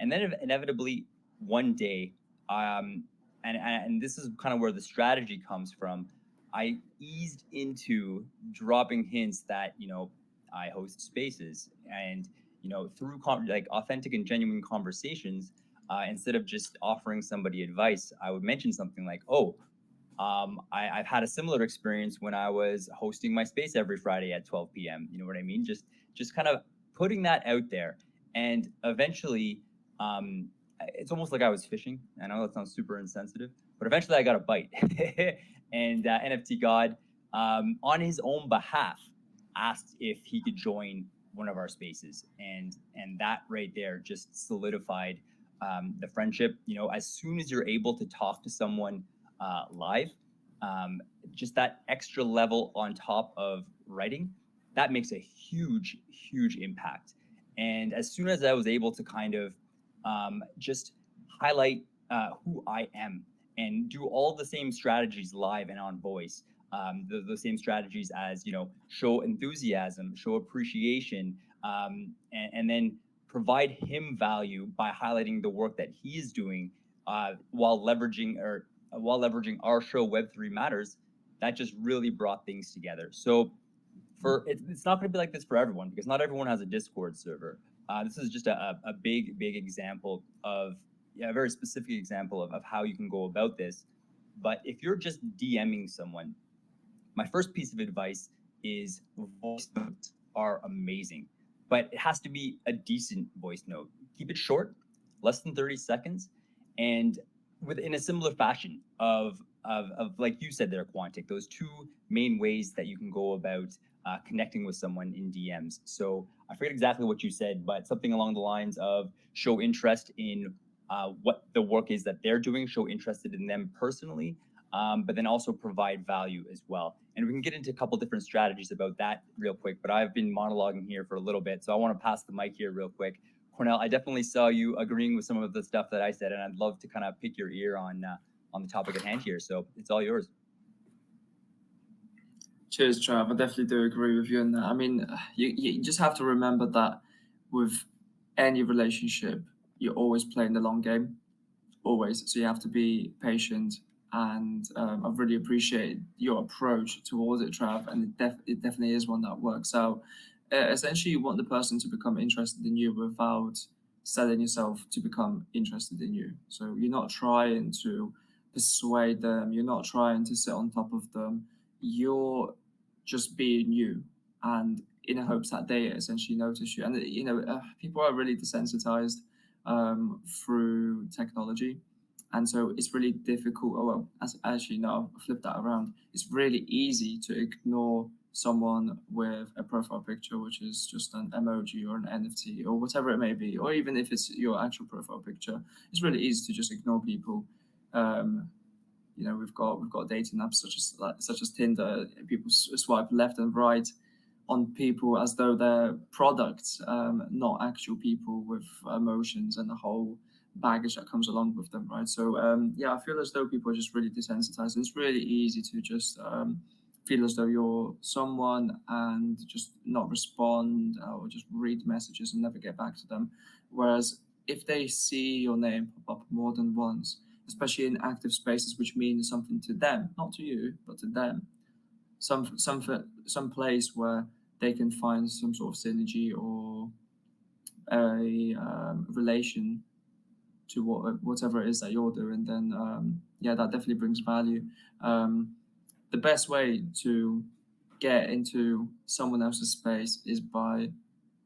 And then inevitably one day, and this is kind of where the strategy comes from. I eased into dropping hints that I host spaces, and through like authentic and genuine conversations, instead of just offering somebody advice, I would mention something like, "Oh, I've had a similar experience when I was hosting my space every Friday at 12 p.m." You know what I mean? Just kind of putting that out there, and eventually, it's almost like I was fishing. I know that sounds super insensitive, but eventually I got a bite, and NFT God, on his own behalf, asked if he could join one of our spaces, and that right there just solidified the friendship. As soon as you're able to talk to someone live, um, just that extra level on top of writing, that makes a huge, huge impact. And as soon as I was able to kind of just highlight who I am and do all the same strategies live and on voice, the same strategies as show enthusiasm, show appreciation, and then provide him value by highlighting the work that he is doing while leveraging our show Web3 Matters. That just really brought things together. So it's not going to be like this for everyone because not everyone has a Discord server. This is just a big example of, yeah, a very specific example of how you can go about this. But if you're just DMing someone, my first piece of advice is voice notes are amazing, but it has to be a decent voice note. Keep it short, less than 30 seconds, and within a similar fashion of like you said there, Quantic, those two main ways that you can go about connecting with someone in DMs. So I forget exactly what you said, but something along the lines of show interest in what the work is that they're doing, show interested in them personally, but then also provide value as well. And we can get into a couple different strategies about that real quick. But I've been monologuing here for a little bit, so I want to pass the mic here real quick. Cornell, I definitely saw you agreeing with some of the stuff that I said, and I'd love to kind of pick your ear on the topic at hand here. So it's all yours. Cheers, Trav. I definitely do agree with you on that. I mean, you just have to remember that with any relationship, you're always playing the long game, always. So you have to be patient. And I really appreciate your approach towards it, Trav. And it definitely is one that works out. Essentially, you want the person to become interested in you without selling yourself to become interested in you. So you're not trying to persuade them, you're not trying to sit on top of them, you're just being you, and in hopes that they essentially notice you. And people are really desensitized through technology, and so it's really difficult. Oh well, actually no, I'll flip that around. It's really easy to ignore someone with a profile picture which is just an emoji or an NFT or whatever it may be, or even if it's your actual profile picture. It's really easy to just ignore people. um, we've got dating apps such as Tinder. People swipe left and right on people as though they're products, not actual people with emotions and the whole baggage that comes along with them, right? So yeah, I feel as though people are just really desensitized, and it's really easy to just feel as though you're someone and just not respond, or just read messages and never get back to them. Whereas if they see your name pop up more than once, especially in active spaces which mean something to them, not to you, but to them, some place where they can find some sort of synergy or a relation to whatever it is that you're doing, then yeah, that definitely brings value. Um, the best way to get into someone else's space is by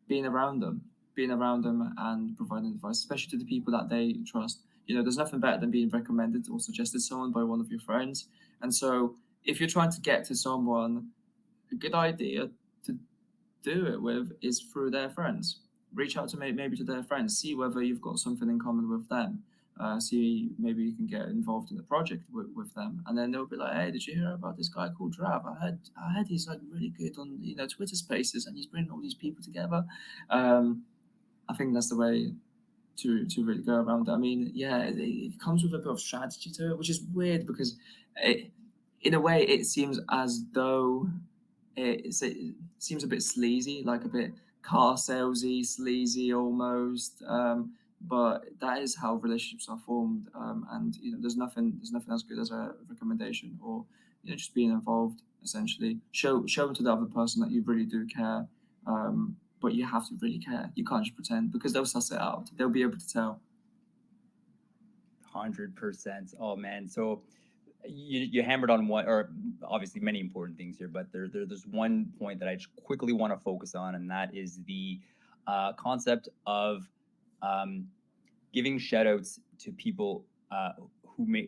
being around them and providing advice, especially to the people that they trust. There's nothing better than being recommended or suggested to someone by one of your friends. And so, if you're trying to get to someone, a good idea to do it with is through their friends. Reach out to maybe to their friends, see whether you've got something in common with them. See, maybe you can get involved in the project with them, and then they'll be like, "Hey, did you hear about this guy called Drab? I heard he's like really good on Twitter Spaces, and he's bringing all these people together." I think that's the way to really go around it. I mean, yeah, it comes with a bit of strategy to it, which is weird because in a way, it seems as though it seems a bit sleazy, like a bit car salesy, sleazy almost. But that is how relationships are formed, and there's nothing as good as a recommendation, or just being involved. Essentially, show to the other person that you really do care. But you have to really care. You can't just pretend, because they'll suss it out. They'll be able to tell. 100%. Oh man, so you hammered on one, or obviously many important things here, but there's one point that I just quickly want to focus on, and that is the concept of um, giving shout outs to people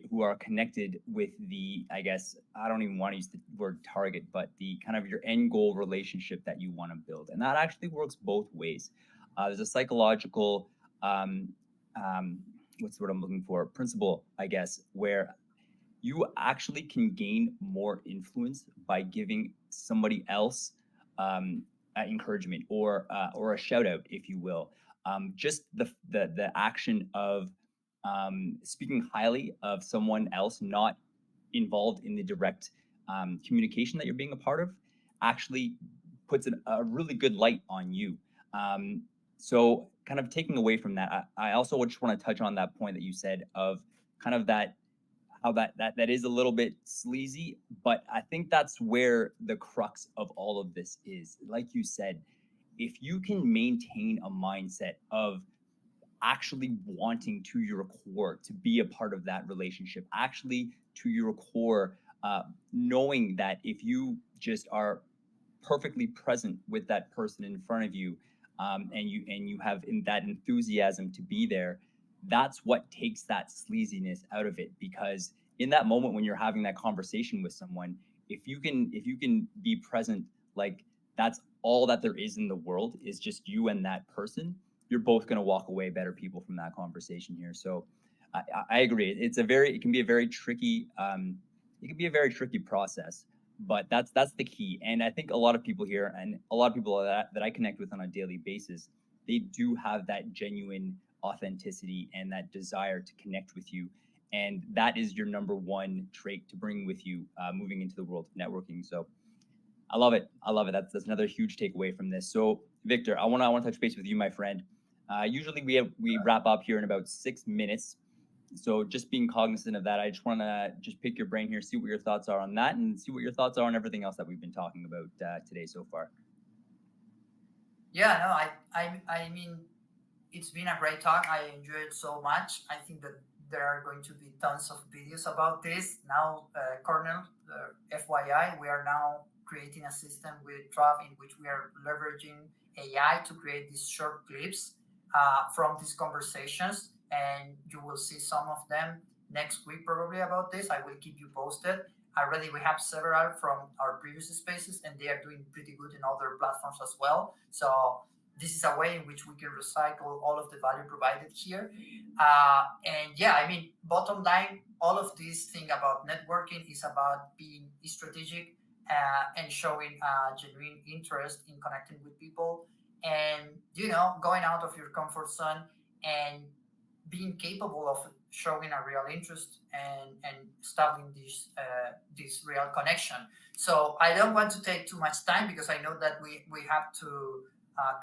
who are connected with the, I guess I don't even want to use the word target, but the kind of your end goal relationship that you want to build, and that actually works both ways. There's a psychological um, um, what's the word I'm looking for, principle, I guess, where you actually can gain more influence by giving somebody else encouragement or a shout out, if you will. Just the action of speaking highly of someone else, not involved in the direct communication that you're being a part of, actually puts a really good light on you. So kind of taking away from that, I also just want to touch on that point that you said of kind of that how that is a little bit sleazy, but I think that's where the crux of all of this is. Like you said, if you can maintain a mindset of actually wanting to your core to be a part of that relationship, actually to your core, knowing that if you just are perfectly present with that person in front of you, and you have in that enthusiasm to be there, that's what takes that sleaziness out of it. Because in that moment when you're having that conversation with someone, if you can be present, like that's all that there is in the world is just you and that person, you're both going to walk away better people from that conversation here. So I agree. It can be a very tricky it can be a very tricky process, but that's the key. And I think a lot of people here and a lot of people that I connect with on a daily basis, they do have that genuine authenticity and that desire to connect with you, and that is your number one trait to bring with you moving into the world of networking. So I love it. I love it. That's another huge takeaway from this. So Victor, I want to touch base with you, my friend. Usually we wrap up here in about 6 minutes. So just being cognizant of that, I just want to just pick your brain here, see what your thoughts are on that, and see what your thoughts are on everything else that we've been talking about today so far. Yeah, no, I mean, it's been a great talk. I enjoyed it so much. I think that there are going to be tons of videos about this. Now, Cornell, FYI, we are now creating a system with Trav in which we are leveraging AI to create these short clips from these conversations. And you will see some of them next week probably about this. I will keep you posted. Already, we have several from our previous spaces, and they are doing pretty good in other platforms as well. So this is a way in which we can recycle all of the value provided here. And yeah, I mean, bottom line, all of this thing about networking is about being strategic and showing genuine interest in connecting with people, and going out of your comfort zone and being capable of showing a real interest and establishing this real connection. So I don't want to take too much time because I know that we have to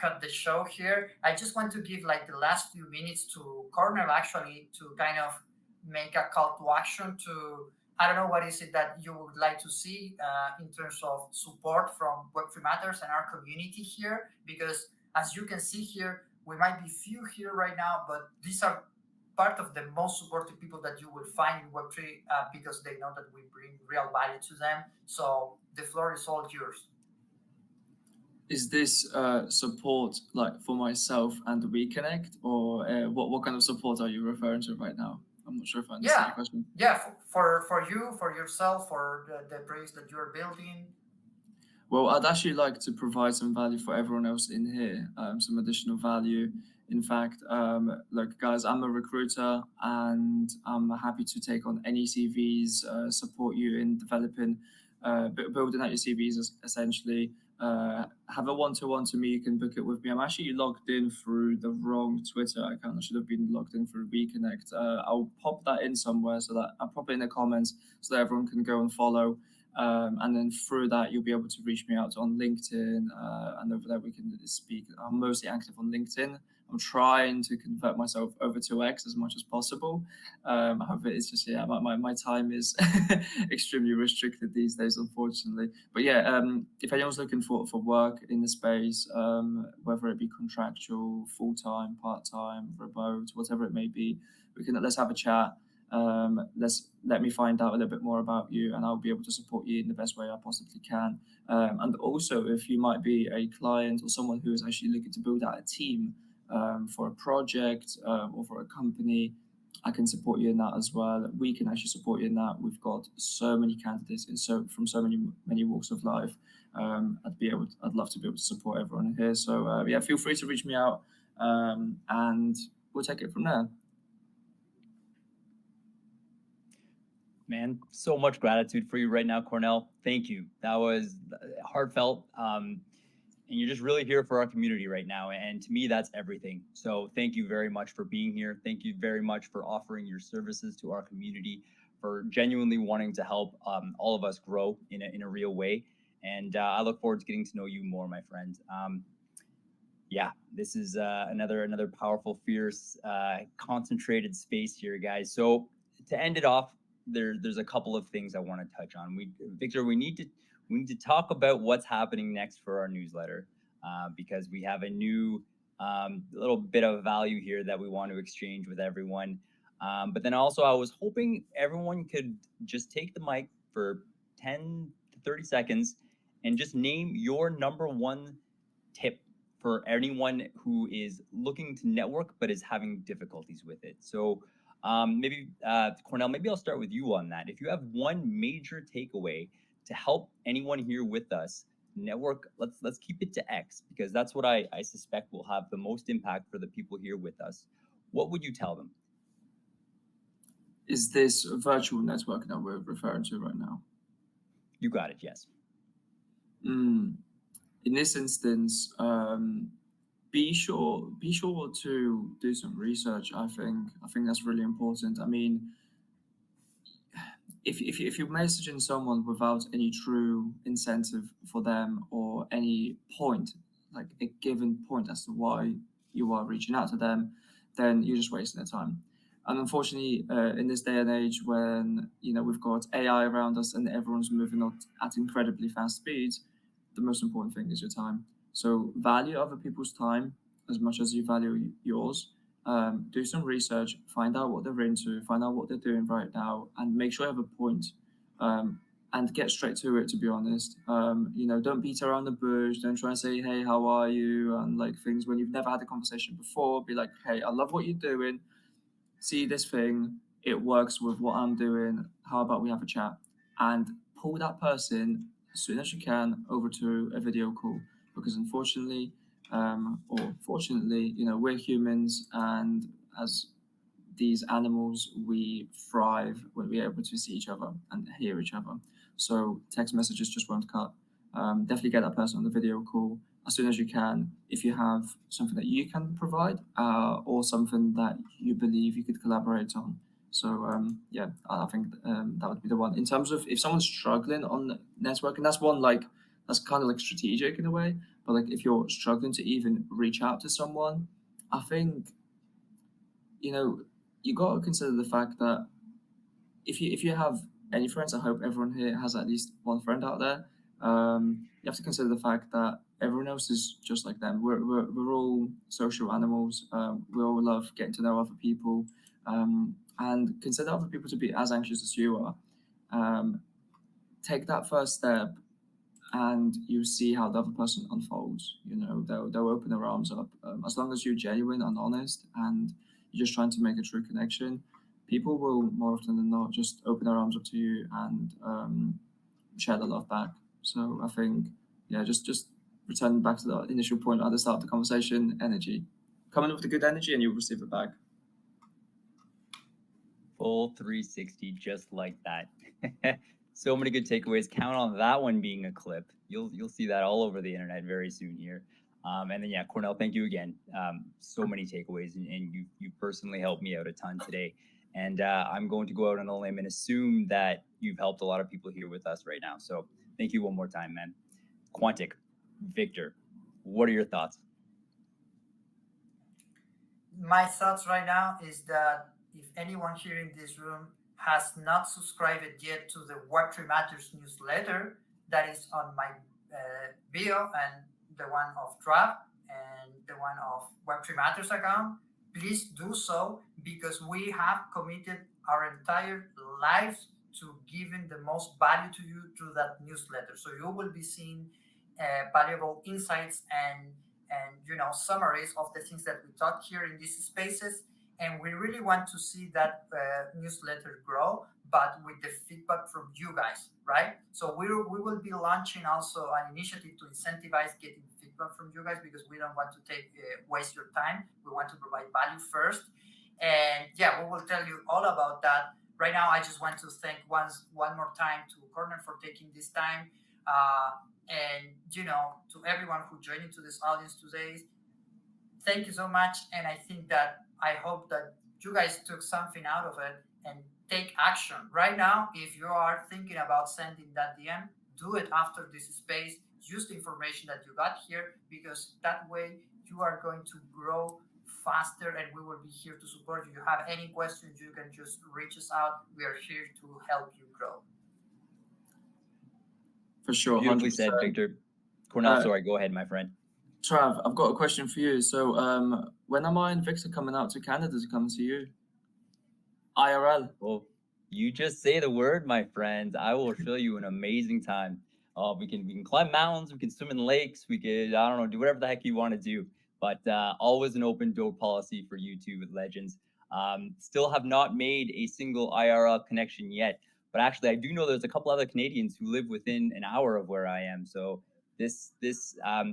cut the show here. I just want to give like the last few minutes to Cornell actually to kind of make a call to action to, I don't know, what is it that you would like to see in terms of support from Web3 Matters and our community here, because as you can see here, we might be few here right now, but these are part of the most supportive people that you will find in Web3 because they know that we bring real value to them. So the floor is all yours. Is this support like for myself and WeConnect, or what kind of support are you referring to right now? I'm not sure if I understand Yeah, your question. yeah, for you, for yourself, for the projects that you're building. Well, I'd actually like to provide some value for everyone else in here, some additional value. In fact, look, guys, I'm a recruiter and I'm happy to take on any CVs, support you in developing, building out your CVs essentially. Have a one-to-one to me, you can book it with me. I'm actually logged in through the wrong Twitter account. I should have been logged in through WeConnect. I'll pop that in somewhere so that I'll pop it in the comments so that everyone can go and follow. And then through that, you'll be able to reach me out on LinkedIn, and over there we can speak. I'm mostly active on LinkedIn. I'm trying to convert myself over to X as much as possible. However, it's just, yeah, my time is extremely restricted these days, unfortunately. But yeah, if anyone's looking for work in the space, whether it be contractual, full time, part time, remote, whatever it may be, let's have a chat. Let me find out a little bit more about you, and I'll be able to support you in the best way I possibly can. And also, if you might be a client or someone who is actually looking to build out a team for a project or for a company, I can support you in that as well. We can actually support you in that. We've got so many candidates from so many walks of life. I'd love to be able to support everyone here. So yeah, feel free to reach me out, and we'll take it from there. Man, so much gratitude for you right now, Cornell. Thank you. That was heartfelt. And you're just really here for our community right now. And to me, that's everything. So thank you very much for being here. Thank you very much for offering your services to our community, for genuinely wanting to help all of us grow in a real way. And I look forward to getting to know you more, my friend. Yeah, this is another powerful, fierce, concentrated space here, guys. So to end it off, there's a couple of things I want to touch on. Victor, we need to talk about what's happening next for our newsletter, because we have a new little bit of value here that we want to exchange with everyone. But then also, I was hoping everyone could just take the mic for 10 to 30 seconds and just name your number one tip for anyone who is looking to network but is having difficulties with it. So maybe Cornell, maybe I'll start with you on that. If you have one major takeaway to help anyone here with us network, let's keep it to X because that's what I suspect will have the most impact for the people here with us. What would you tell them? Is this virtual network that we're referring to right now? You got it. Yes. Mm. In this instance, be sure to do some research. I think that's really important. I mean, if you're messaging someone without any true incentive for them or any point, like a given point as to why you are reaching out to them, then you're just wasting their time. And unfortunately, in this day and age, when we've got AI around us and everyone's moving at incredibly fast speeds, the most important thing is your time. So value other people's time as much as you value yours. Do some research, find out what they're into, find out what they're doing right now, and make sure you have a point. Um, and get straight to it. To be honest, don't beat around the bush. Don't try and say, "Hey, how are you?" and like things when you've never had a conversation before. Be like, "Hey, I love what you're doing. See this thing, it works with what I'm doing. How about we have a chat?" And pull that person as soon as you can over to a video call because unfortunately, or fortunately, we're humans, and as these animals, we thrive when we're able to see each other and hear each other. So text messages just won't cut. Definitely get that person on the video call as soon as you can. If you have something that you can provide or something that you believe you could collaborate on. So yeah, I think that would be the one. In terms of if someone's struggling on networking, that's one like that's kind of like strategic in a way. But like if you're struggling to even reach out to someone, I think you know you got to consider the fact that if you have any friends, I hope everyone here has at least one friend out there. You have to consider the fact that everyone else is just like them. We're all social animals. We all love getting to know other people, and consider other people to be as anxious as you are. Um, Take that first step and you see how the other person unfolds. They'll open their arms up. As long as you're genuine and honest, and you're just trying to make a true connection, people will more often than not just open their arms up to you and share the love back. So I think, yeah, just return back to the initial point at the start of the conversation. Energy, come in with the good energy, and you'll receive it back. Full 360, just like that. So many good takeaways. Count on that one being a clip. You'll see that all over the internet very soon here. And then yeah, Cornell, thank you again. So many takeaways, and you personally helped me out a ton today. And I'm going to go out on a limb and assume that you've helped a lot of people here with us right now. So thank you one more time, man. Quantic, Victor, what are your thoughts? My thoughts right now is that if anyone here in this room has not subscribed yet to the Web3 Matters newsletter, that is on my bio and the one of Trap and the one of Web3 Matters account, please do so because we have committed our entire lives to giving the most value to you through that newsletter. So you will be seeing valuable insights and summaries of the things that we talk here in these spaces, and we really want to see that newsletter grow, but with the feedback from you guys, right? So we will be launching also an initiative to incentivize getting feedback from you guys because we don't want to take waste your time. We want to provide value first, and yeah, we will tell you all about that. Right now, I just want to thank one more time to Corner for taking this time. And to everyone who joined into this audience today, thank you so much. And I think that I hope that you guys took something out of it and take action right now. If you are thinking about sending that DM, do it after this space. Use the information that you got here because that way you are going to grow faster, and we will be here to support you. If you have any questions, you can just reach us out. We are here to help you grow. For sure, Beautifully 100%. said, Victor. Cornell, Uh, sorry, go ahead, my friend. Trav, I've got a question for you. So, when am I and Victor coming out to Canada to come to you? IRL. Well, you just say the word, my friends. I will show you an amazing time. We can climb mountains, we can swim in lakes, we could, I don't know, do whatever the heck you want to do. But always an open door policy for you two legends. Still have not made a single IRL connection yet, but actually I do know there's a couple other Canadians who live within an hour of where I am. So this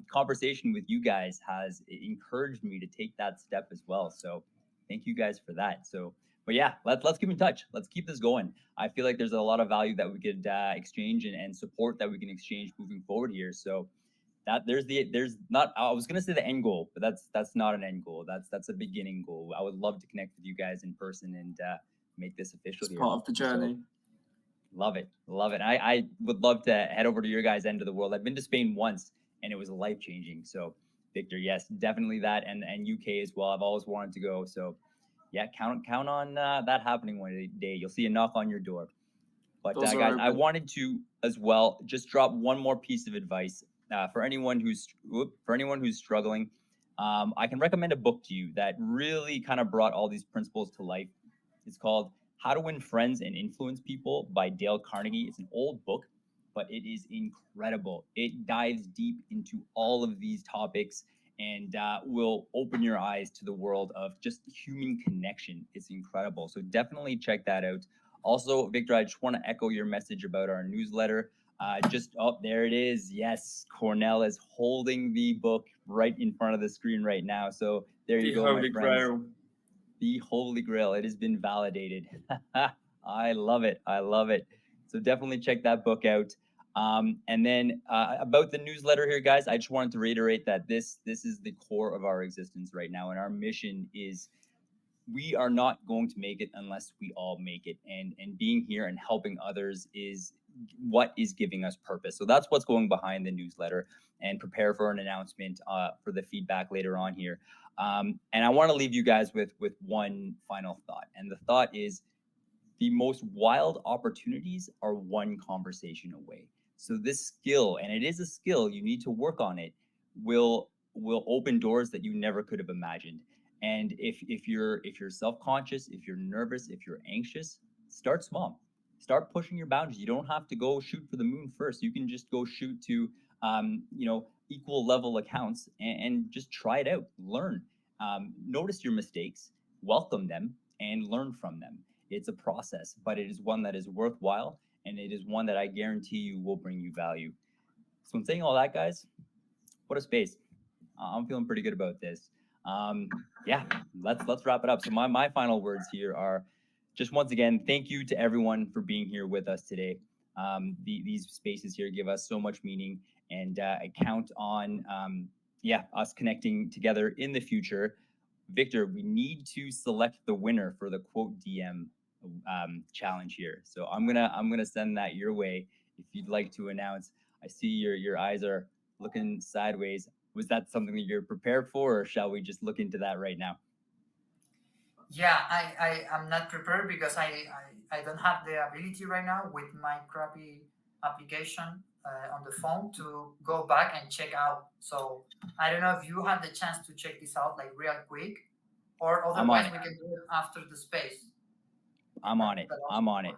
conversation with you guys has encouraged me to take that step as well. So thank you guys for that. So but yeah, let's keep in touch. Let's keep this going. I feel like there's a lot of value that we could exchange and support that we can exchange moving forward here. So that there's not I was gonna say the end goal, but that's not an end goal. That's a beginning goal. I would love to connect with you guys in person and make this official It's here. part of the So journey. love it, love it. I would love to head over to your guys' end of the world. I've been to Spain once and it was life changing. So Victor, yes, definitely that, and UK as well. I've always wanted to go. So yeah, count on that happening one day. You'll see a knock on your door. But Those are guys, I open. wanted to as well just drop one more piece of advice for anyone who's struggling. I can recommend a book to you that really kind of brought all these principles to life. It's called How to Win Friends and Influence People by Dale Carnegie. It's an old book, but it is incredible. It dives deep into all of these topics and will open your eyes to the world of just human connection. It's incredible. So definitely check that out. Also, Victor, I just want to echo your message about our newsletter. Just oh, there it is. Yes, Cornell is holding the book right in front of the screen right now. So there you The go, my Holy friends. Grail. The Holy Grail. It has been validated. I love it. I love it. So definitely check that book out. And then about the newsletter here, guys, I just wanted to reiterate that this is the core of our existence right now, and our mission is we are not going to make it unless we all make it, and being here and helping others is what is giving us purpose. So that's what's going behind the newsletter, and prepare for an announcement for the feedback later on here. And I want to leave you guys with one final thought, and the thought is the most wild opportunities are one conversation away. So this skill, and it is a skill, you need to work on it, will open doors that you never could have imagined. And if you're self-conscious, if you're nervous, if you're anxious, start small. Start pushing your boundaries. You don't have to go shoot for the moon first. You can just go shoot to equal level accounts and just try it out. Learn. Notice your mistakes, welcome them, and learn from them. It's a process, but it is one that is worthwhile, and it is one that I guarantee you will bring you value. So, in saying all that, guys, what a space. I'm feeling pretty good about this. Um, yeah, let's wrap it up. So, my final words here are just once again, thank you to everyone for being here with us today. These spaces here give us so much meaning, and I count on us connecting together in the future. Victor, we need to select the winner for the quote DM challenge here. So I'm gonna send that your way if you'd like to announce. I see your eyes are looking sideways. Was that something that you're prepared for, or shall we just look into that right now? Yeah, I am not prepared because I don't have the ability right now with my crappy application on the phone to go back and check out. So I don't know if you had the chance to check this out like real quick, or I'm on otherwise it. we can do it after the space. I'm on it. That also I'm on it.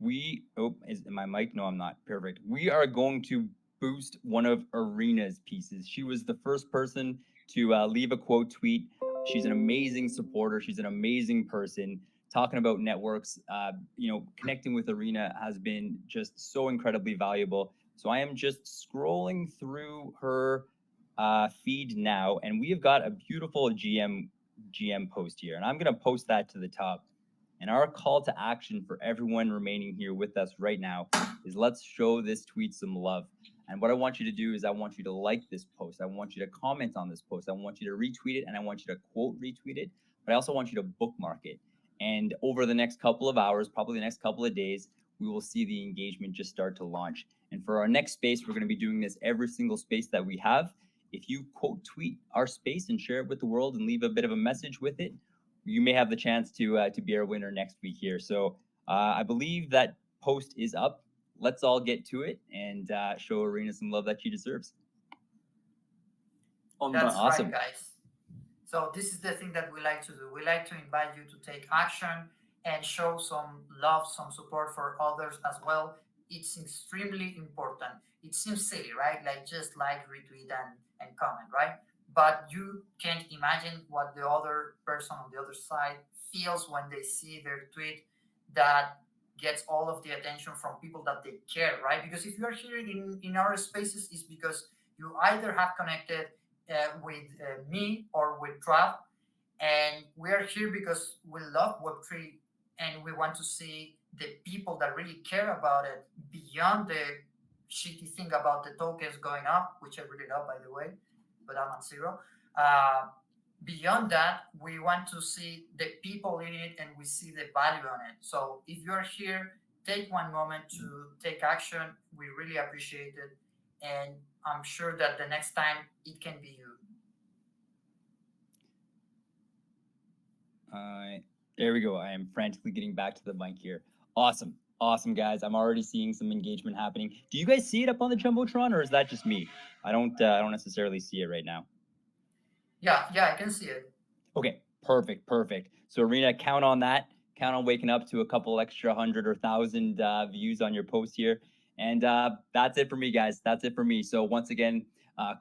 works. Is my mic? No, I'm not. Perfect. We are going to boost one of Arena's pieces. She was the first person to leave a quote tweet. She's an amazing supporter. She's an amazing person. Talking about networks, connecting with Arena has been just so incredibly valuable. So I am just scrolling through her feed now, and we have got a beautiful GM post here, and I'm gonna post that to the top. And our call to action for everyone remaining here with us right now is let's show this tweet some love. And what I want you to do is I want you to like this post. I want you to comment on this post. I want you to retweet it, and I want you to quote retweet it. But I also want you to bookmark it. And over the next couple of hours, probably the next couple of days, we will see the engagement just start to launch. And for our next space, we're going to be doing this every single space that we have. if you quote tweet our space and share it with the world and leave a bit of a message with it, you may have the chance to be our winner next week here. So I believe that post is up. Let's all get to it and show Arena some love that she deserves. On That's that. Awesome. right, guys. So this is the thing that we like to do. We like to invite you to take action and show some love, some support for others as well. It's extremely important. It seems silly, right? Like just like, retweet, and comment, right? But you can't imagine what the other person on the other side feels when they see their tweet that gets all of the attention from people that they care, right? Because if you're here in our spaces, it's because you either have connected with me or with Trav, and we are here because we love Web3 and we want to see the people that really care about it beyond the shitty thing about the tokens going up, which I really love, by the way, but I'm at zero. Uh, Beyond that, we want to see the people in it and we see the value on it. So if you're here, take one moment to take action. We really appreciate it. And I'm sure that the next time it can be you. There we go. I am frantically getting back to the mic here. Awesome. Awesome, guys. I'm already seeing some engagement happening. Do you guys see it up on the Jumbotron, or is that just me? I don't necessarily see it right now. Yeah, I can see it. Okay, perfect. So Arena, count on that. Count on waking up to a couple extra 100 or 1,000 views on your post here. And that's it for me, guys. That's it for me. So once again,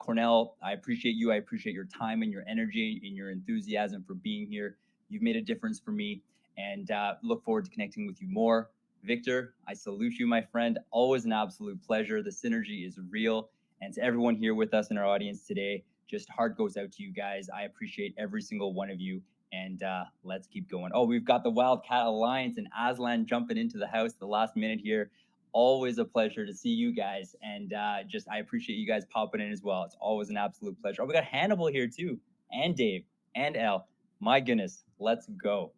Cornell, I appreciate you. I appreciate your time and your energy and your enthusiasm for being here. You've made a difference for me, and look forward to connecting with you more. Victor, I salute you, my friend. Always an absolute pleasure. The synergy is real. And to everyone here with us in our audience today, just heart goes out to you guys. I appreciate every single one of you. And let's keep going. Oh, we've got the Wildcat Alliance and Aslan jumping into the house the last minute here. Always a pleasure to see you guys. And just, I appreciate you guys popping in as well. It's always an absolute pleasure. Oh, we got Hannibal here too, and Dave, and El. My goodness, let's go.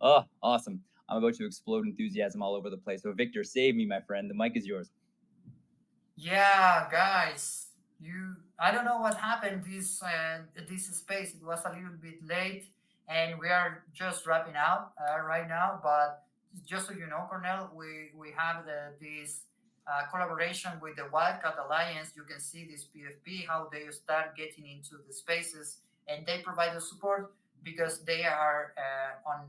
Oh, awesome. I'm about to explode enthusiasm all over the place. So, Victor, save me, my friend. The mic is yours. Yeah, guys, I don't know what happened this space. It was a little bit late, and we are just wrapping out right now. But just so you know, Cornell, we have this collaboration with the Wildcat Alliance. You can see this PFP how they start getting into the spaces, and they provide the support because they are on.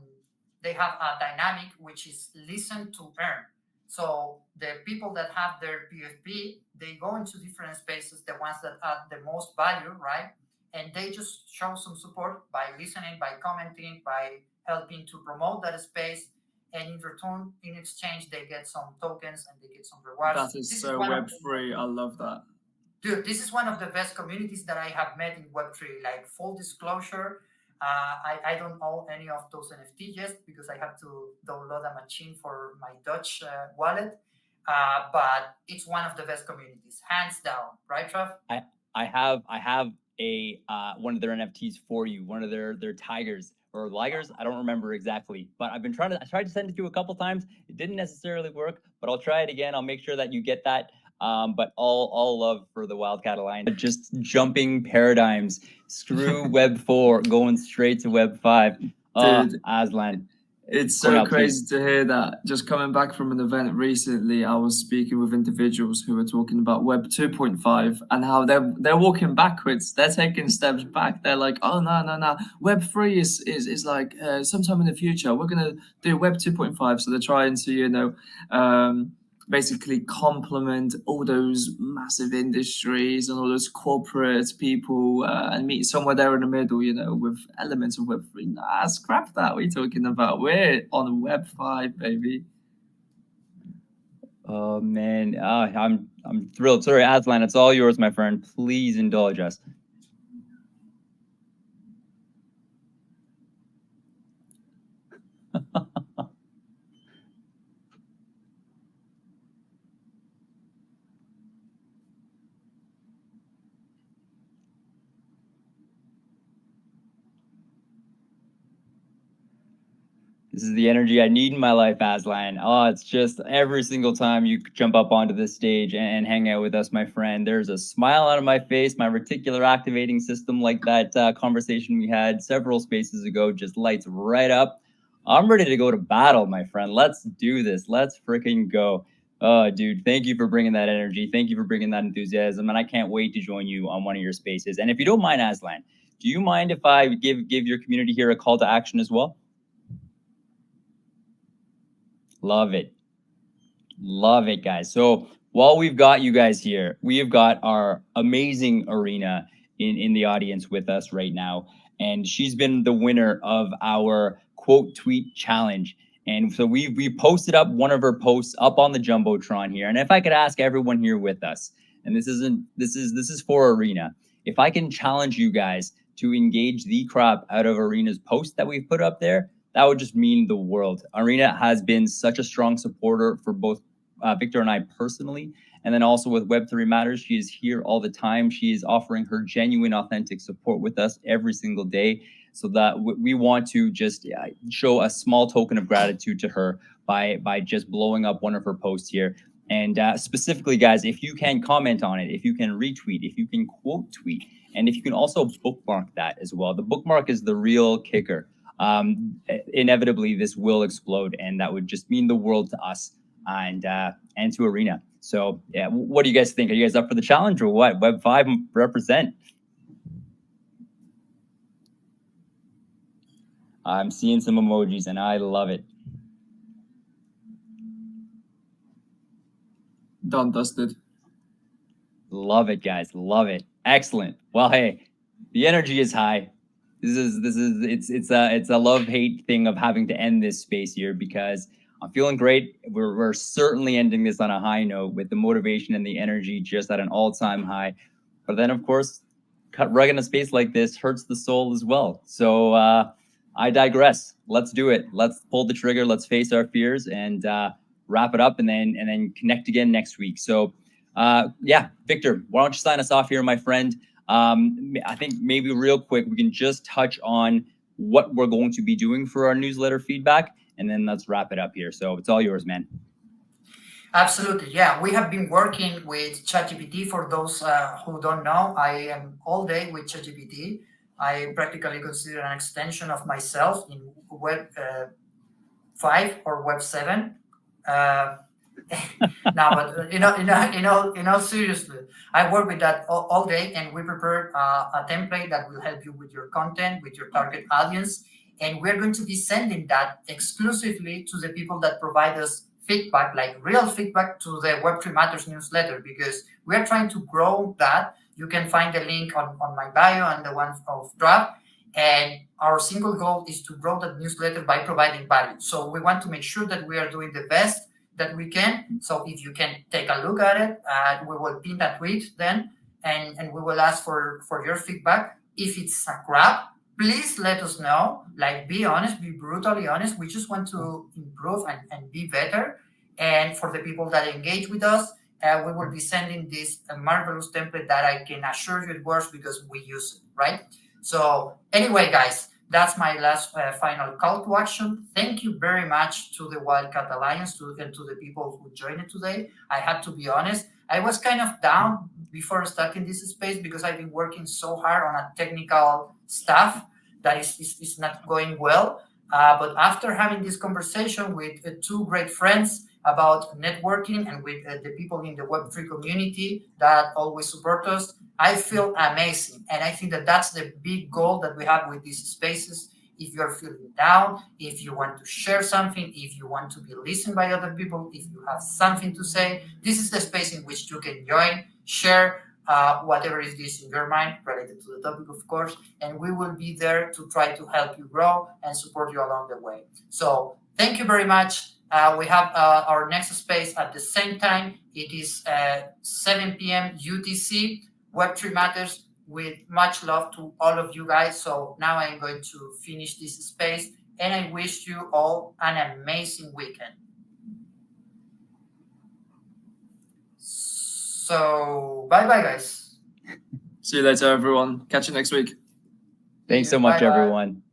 They have a dynamic which is listen to earn. So the people that have their PFP, they go into different spaces, the ones that add the most value, right? And they just show some support by listening, by commenting, by helping to promote that space. And in return, in exchange, they get some tokens and they get some rewards. That is This is so one of Web3. I love that. Dude, this is one of the best communities that I have met in Web3. Like, full disclosure, I don't own any of those NFTs yet because I have to download a machine for my Dutch wallet. But it's one of the best communities, hands down, right, Trev? I have a one of their NFTs for you, one of their tigers or ligers. I don't remember exactly, but I tried to send it to you a couple times. It didn't necessarily work, but I'll try it again. I'll make sure that you get that. But all love for the Wildcat Alliance. Just jumping paradigms. Screw Web 4, going straight to Web 5. Dude, Aslan. it's so Cornell, crazy please. to hear that. Just coming back from an event recently, I was speaking with individuals who were talking about Web 2.5 and how they're walking backwards. They're taking steps back. They're like, oh no. Web 3 is like sometime in the future. We're gonna do Web 2.5. So they're trying to, basically complement all those massive industries and all those corporate people and meet somewhere there in the middle, with elements of Web3. Nah, scrap that. What are you talking about? We're on Web 5, baby. Oh man, I'm thrilled. Sorry, Aslan, it's all yours, my friend. Please indulge us. This is the energy I need in my life, Aslan. Oh, it's just every single time you jump up onto this stage and hang out with us, my friend, there's a smile out of my face. My reticular activating system, like that conversation we had several spaces ago, just lights right up. I'm ready to go to battle, my friend. Let's do this. Let's freaking go. Oh, dude, thank you for bringing that energy. Thank you for bringing that enthusiasm. And I can't wait to join you on one of your spaces. And if you don't mind, Aslan, do you mind if I give your community here a call to action as well? Love it. Love it, guys. So while we've got you guys here, we have got our amazing Arena in the audience with us right now. And she's been the winner of our quote tweet challenge. And so we posted up one of her posts up on the Jumbotron here. And if I could ask everyone here with us, and this is for Arena, if I can challenge you guys to engage the crap out of Arena's post that we've put up there, that would just mean the world. Arena has been such a strong supporter for both Victor and I personally, and then also with Web3 Matters. She is here all the time. She is offering her genuine, authentic support with us every single day. So that we want to just show a small token of gratitude to her by just blowing up one of her posts here. And specifically, guys, if you can comment on it, if you can retweet, if you can quote tweet, and if you can also bookmark that as well. The bookmark is the real kicker. Inevitably this will explode, and that would just mean the world to us and to Arena. So yeah, what do you guys think? Are you guys up for the challenge or what? Web5 represent. I'm seeing some emojis and I love it. Done, dusted. Love it, guys. Love it. Excellent. Well, hey, the energy is high. It's a love-hate thing of having to end this space here because I'm feeling great. We're certainly ending this on a high note with the motivation and the energy just at an all-time high. But then, of course, rugging a space like this hurts the soul as well. So I digress. Let's do it. Let's pull the trigger. Let's face our fears and wrap it up, and then connect again next week. So yeah, Victor, why don't you sign us off here, my friend? I think maybe real quick, we can just touch on what we're going to be doing for our newsletter feedback, and then let's wrap it up here. So it's all yours, man. Absolutely, yeah. We have been working with ChatGPT. For those who don't know, I am all day with ChatGPT. I practically consider an extension of myself in Web 5 or Web 7. No, but seriously, I work with that all day, and we prepared a template that will help you with your content, with your target audience, and we're going to be sending that exclusively to the people that provide us feedback, like real feedback, to the Web3 Matters newsletter, because we are trying to grow that. You can find the link on my bio and the one of Draft. And our single goal is to grow that newsletter by providing value. So we want to make sure that we are doing the best that we can. So if you can take a look at it, we will pin that tweet then, and we will ask for your feedback. If it's a crap, please let us know. Like, be honest, be brutally honest. We just want to improve and be better. And for the people that engage with us, we will be sending this marvelous template that I can assure you it works because we use it, right? So anyway, guys, that's my last final call to action. Thank you very much to the Wildcat Alliance and to the people who joined it today. I had to be honest. I was kind of down before starting this space because I've been working so hard on a technical stuff that is not going well. But after having this conversation with two great friends about networking and with the people in the Web3 community that always support us, I feel amazing. And I think that that's the big goal that we have with these spaces. If you're feeling down, if you want to share something, if you want to be listened by other people, if you have something to say, this is the space in which you can join, share whatever is this in your mind related to the topic, of course, and we will be there to try to help you grow and support you along the way. So thank you very much. We have our next space at the same time. It is 7 p.m. UTC. Web3 Matters, with much love to all of you guys. So now I'm going to finish this space, and I wish you all an amazing weekend. So bye bye, guys. See you later, everyone. Catch you next week. Thanks so much, everyone.